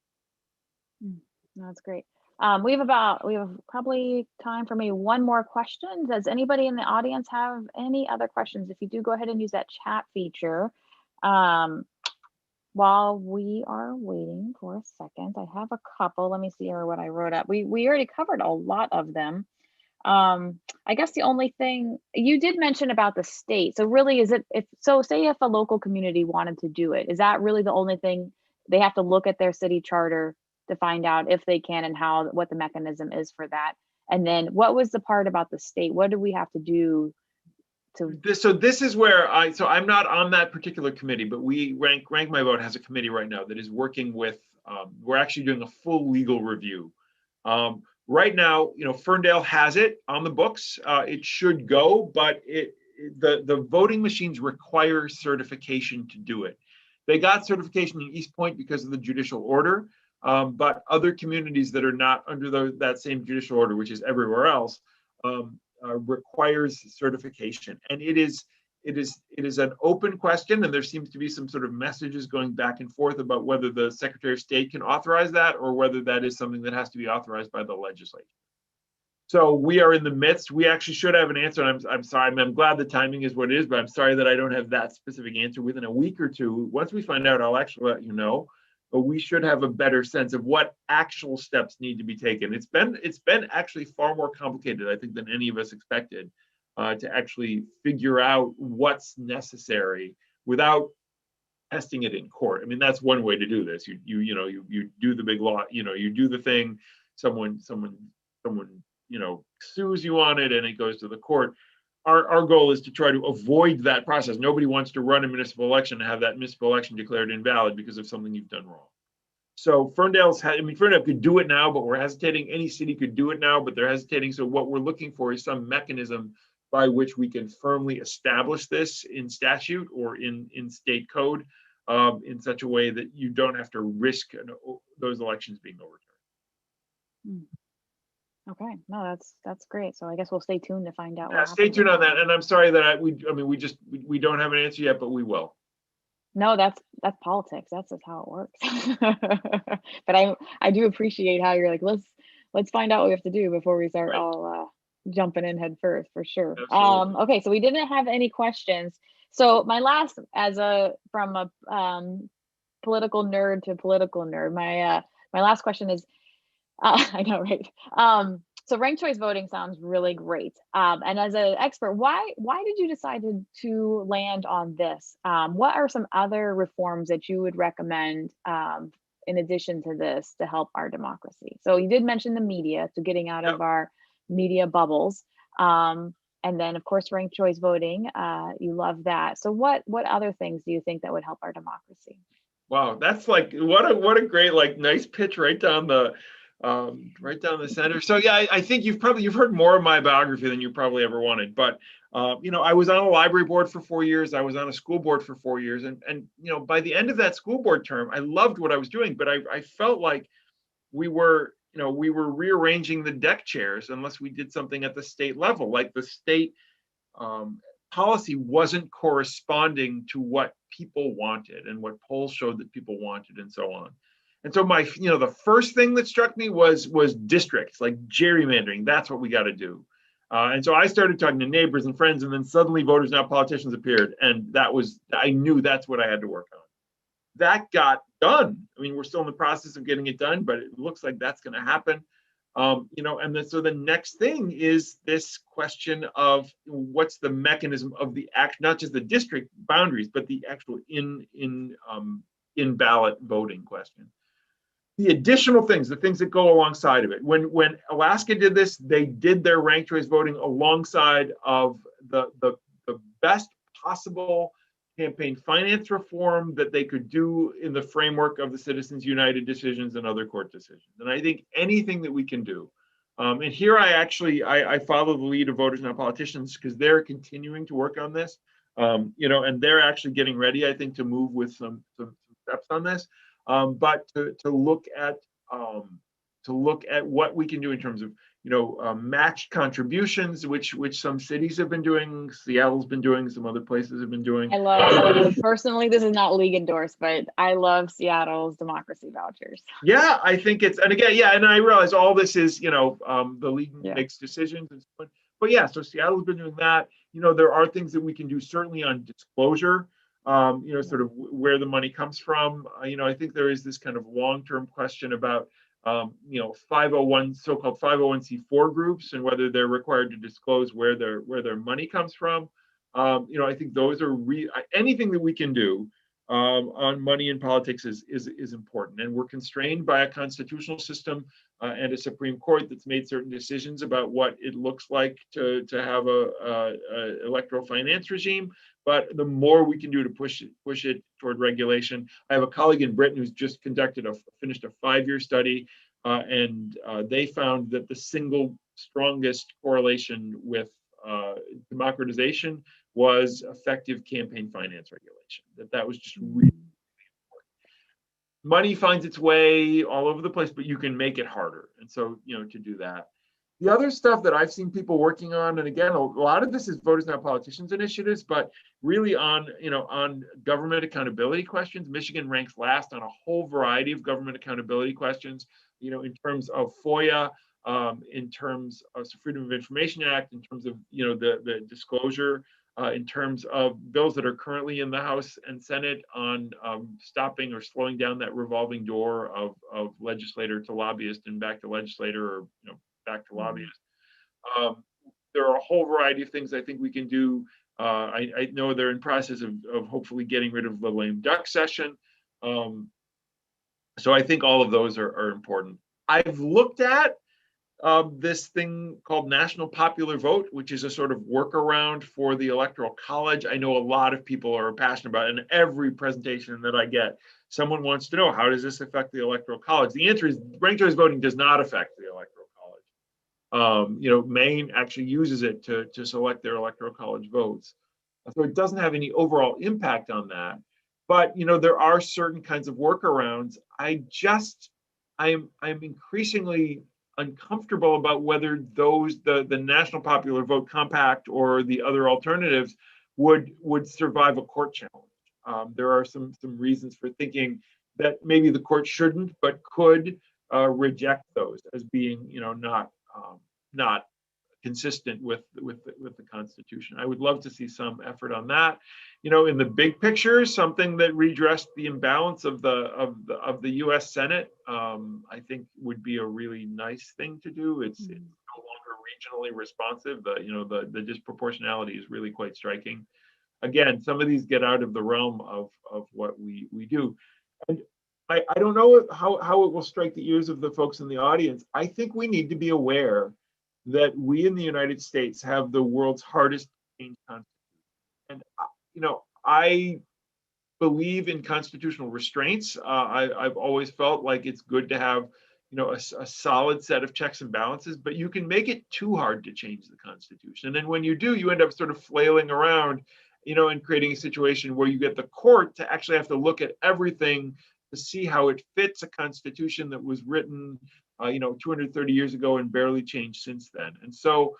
That's great. We have probably time for maybe one more question. Does anybody in the audience have any other questions? If you do, go ahead and use that chat feature. While we are waiting for a second, I have a couple. Let me see here what I wrote up. We already covered a lot of them. I guess the only thing you did mention about the state. So really, is it say if a local community wanted to do it, is that really the only thing? They have to look at their city charter to find out if they can and what the mechanism is for that. And then what was the part about the state? What do we have to do to this is where I'm not on that particular committee, but we Rank My Vote has a committee right now that is working with we're actually doing a full legal review. Right now, Ferndale has it on the books. It should go, but the voting machines require certification to do it. They got certification in East Point because of the judicial order, but other communities that are not under that same judicial order, which is everywhere else, requires certification. And it is an open question, and there seems to be some sort of messages going back and forth about whether the Secretary of State can authorize that or whether that is something that has to be authorized by the legislature. So we are in the midst. We actually should have an answer. I'm sorry. I'm glad the timing is what it is, but I'm sorry that I don't have that specific answer within a week or two. Once we find out, I'll actually let you know. But we should have a better sense of what actual steps need to be taken. It's been actually far more complicated, I think, than any of us expected to actually figure out what's necessary without testing it in court. I mean, that's one way to do this. You do the big law. You do the thing. Someone sues you on it, and it goes to the court. Our goal is to try to avoid that process. Nobody wants to run a municipal election and have that municipal election declared invalid because of something you've done wrong. So Ferndale could do it now, but we're hesitating. Any city could do it now, but they're hesitating. So what we're looking for is some mechanism by which we can firmly establish this in statute or in state code in such a way that you don't have to risk those elections being overturned. Okay, no, that's great. So I guess we'll stay tuned to find out. Yeah, stay tuned on that. And I'm sorry that we don't have an answer yet, but we will. No, that's politics. That's just how it works. But I do appreciate how you're like, let's find out what we have to do before we start all jumping in head first, for sure. Absolutely. Okay, so we didn't have any questions. So my last, from a political nerd to political nerd, my last question is, I know, right? So ranked choice voting sounds really great. And as an expert, why did you decide to land on this? What are some other reforms that you would recommend in addition to this to help our democracy? So you did mention the media, so getting out of our media bubbles. And then of course, ranked choice voting, you love that. So what other things do you think that would help our democracy? Wow, that's like, what a great, nice pitch right down the center. So yeah, I think you've heard more of my biography than you probably ever wanted. But I was on a library board for 4 years. I was on a school board for 4 years, and by the end of that school board term, I loved what I was doing, but I felt like we were rearranging the deck chairs unless we did something at the state level. Like the state policy wasn't corresponding to what people wanted and what polls showed that people wanted, and so on. And so the first thing that struck me was districts, like gerrymandering. That's what we got to do. And so I started talking to neighbors and friends, and then suddenly Voters Not Politicians appeared, and I knew that's what I had to work on. That got done. I mean, we're still in the process of getting it done, but it looks like that's going to happen. And then so the next thing is this question of what's the mechanism of the act, not just the district boundaries, but the actual in ballot voting question. The additional things, the things that go alongside of it. When Alaska did this, they did their ranked choice voting alongside of the best possible campaign finance reform that they could do in the framework of the Citizens United decisions and other court decisions. And I think anything that we can do. And here I follow the lead of Voters Not Politicians because they're continuing to work on this. And they're actually getting ready, I think, to move with some steps on this. But to look at what we can do in terms of matched contributions, which some cities have been doing, Seattle's been doing, some other places have been doing. I love, personally, this is not league endorsed, but I love Seattle's democracy vouchers. Yeah, I think it's, and again, yeah, and I realize all this is, the league makes decisions and so on. But yeah, so Seattle's been doing that. There are things that we can do certainly on disclosure, sort of where the money comes from. I think there is this kind of long-term question about 501, so-called 501c4 groups, and whether they're required to disclose where their money comes from. I think those are anything that we can do on money in politics is important, and we're constrained by a constitutional system and a Supreme Court that's made certain decisions about what it looks like to have a electoral finance regime. But the more we can do to push it toward regulation. I have a colleague in Britain who's just finished a 5-year study, and they found that the single strongest correlation with democratization was effective campaign finance regulation. That was just really important. Money finds its way all over the place, but you can make it harder. And so, to do that. The other stuff that I've seen people working on, and again, a lot of this is Voters Not Politicians initiatives, but really on government accountability questions. Michigan ranks last on a whole variety of government accountability questions, in terms of FOIA, in terms of the Freedom of Information Act, in terms of, the disclosure, in terms of bills that are currently in the House and Senate on stopping or slowing down that revolving door of legislator to lobbyist and back to legislator, or, back to lobbyist. There are a whole variety of things I think we can do. I know they're in process of hopefully getting rid of the lame duck session. So I think all of those are important. I've looked at this thing called National Popular Vote, which is a sort of workaround for the Electoral College. I know a lot of people are passionate about it. In every presentation that I get, someone wants to know, how does this affect the Electoral College? The answer is ranked choice voting does not affect the Electoral College. Maine actually uses it to select their Electoral College votes. So it doesn't have any overall impact on that. But, there are certain kinds of workarounds. I'm increasingly uncomfortable about whether the National Popular Vote Compact or the other alternatives would survive a court challenge. There are some reasons for thinking that maybe the court shouldn't, but could reject those as being, not consistent with the Constitution. I would love to see some effort on that. In the big picture, something that redressed the imbalance of the U.S. Senate, I think would be a really nice thing to do. It's no longer regionally responsive. The disproportionality is really quite striking. Again, some of these get out of the realm of what we do. And I don't know how it will strike the ears of the folks in the audience. I think we need to be aware that we in the United States have the world's hardest to change constitution. And, I believe in constitutional restraints. I've always felt like it's good to have, a solid set of checks and balances, but you can make it too hard to change the Constitution. And then when you do, you end up sort of flailing around, and creating a situation where you get the court to actually have to look at everything to see how it fits a Constitution that was written 230 years ago and barely changed since then. And so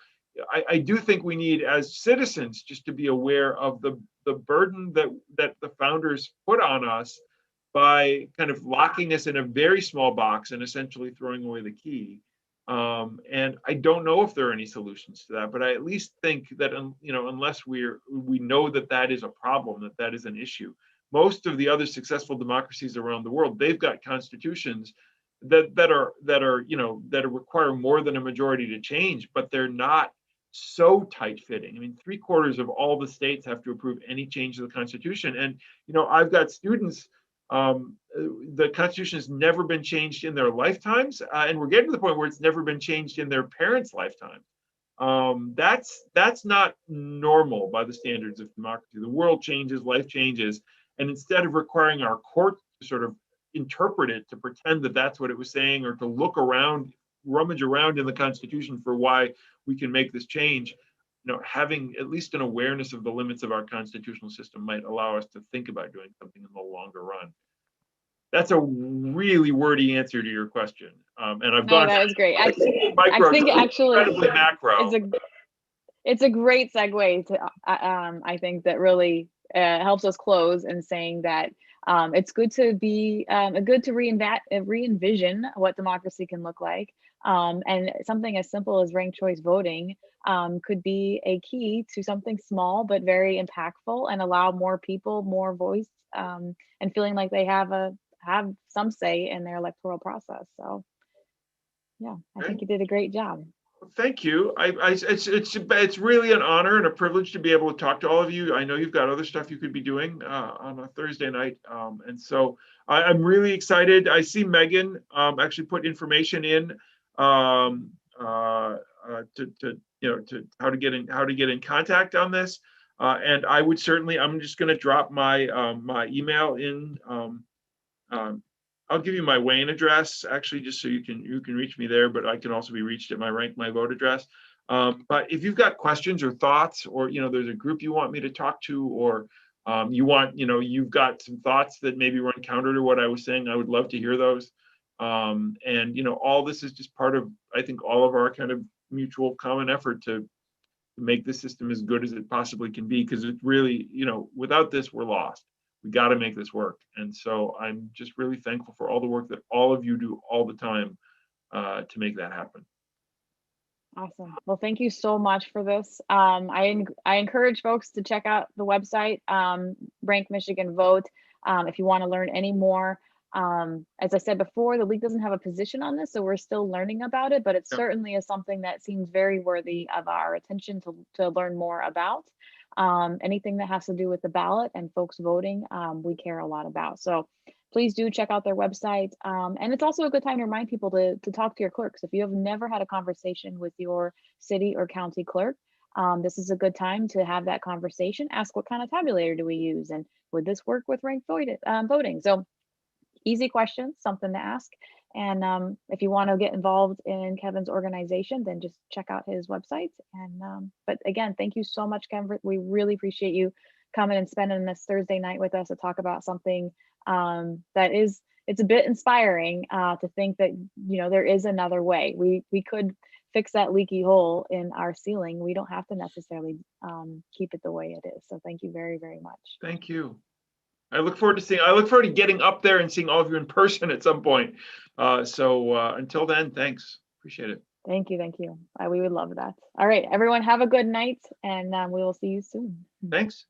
I do think we need, as citizens, just to be aware of the burden that the founders put on us by kind of locking us in a very small box and essentially throwing away the key. And I don't know if there are any solutions to that, but I at least think that, unless we know that is a problem, that is an issue. Most of the other successful democracies around the world, they've got constitutions that require more than a majority to change, but they're not so tight-fitting. I mean, 3/4 of all the states have to approve any change to the Constitution. And, I've got students, the Constitution has never been changed in their lifetimes, and we're getting to the point where it's never been changed in their parents' lifetime. That's not normal by the standards of democracy. The world changes, life changes, and instead of requiring our court to sort of interpret it, to pretend that that's what it was saying, or to look around, rummage around in the Constitution for why we can make this change, having at least an awareness of the limits of our constitutional system might allow us to think about doing something in the longer run. That's a really wordy answer to your question. And I've No, gone that was great. micro, I think actually incredibly macro. it's a great segue to I think that really helps us close in saying that it's good to be good to re-envision what democracy can look like, and something as simple as ranked choice voting could be a key to something small but very impactful and allow more people more voice and feeling like they have some say in their electoral process. So yeah, I think you did a great job. Thank you. It's really an honor and a privilege to be able to talk to all of you. I know you've got other stuff you could be doing on a Thursday night, and so I'm really excited. I see Megan actually put information in to how to get in contact on this, and I would certainly. I'm just going to drop my my email in. I'll give you my Wayne address, actually, just so you can reach me there, but I can also be reached at my Rank My Vote address. But if you've got questions or thoughts, or there's a group you want me to talk to, or you've got some thoughts that maybe run counter to what I was saying, I would love to hear those. And all this is just part of, I think, all of our kind of mutual common effort to make the system as good as it possibly can be, because it really, without this, we're lost. We got to make this work. And so I'm just really thankful for all the work that all of you do all the time to make that happen. Awesome. Well, thank you so much for this. I encourage folks to check out the website, Rank Michigan Vote, if you want to learn any more. As I said before, the league doesn't have a position on this, so we're still learning about it, but it certainly is something that seems very worthy of our attention to learn more about. Anything that has to do with the ballot and folks voting, we care a lot about. So please do check out their website. And it's also a good time to remind people to talk to your clerks. If you have never had a conversation with your city or county clerk, this is a good time to have that conversation. Ask, what kind of tabulator do we use? And would this work with ranked voting? So easy questions, something to ask. And if you want to get involved in Kevin's organization, then just check out his website. And but again, thank you so much, Kevin. We really appreciate you coming and spending this Thursday night with us to talk about something it's a bit inspiring to think that there is another way. We could fix that leaky hole in our ceiling. We don't have to necessarily keep it the way it is. So thank you very, very much. Thank you. I look forward to getting up there and seeing all of you in person at some point. So until then, thanks. Appreciate it. Thank you. Thank you. We would love that. All right, everyone, have a good night, and we will see you soon. Thanks.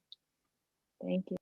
Thank you.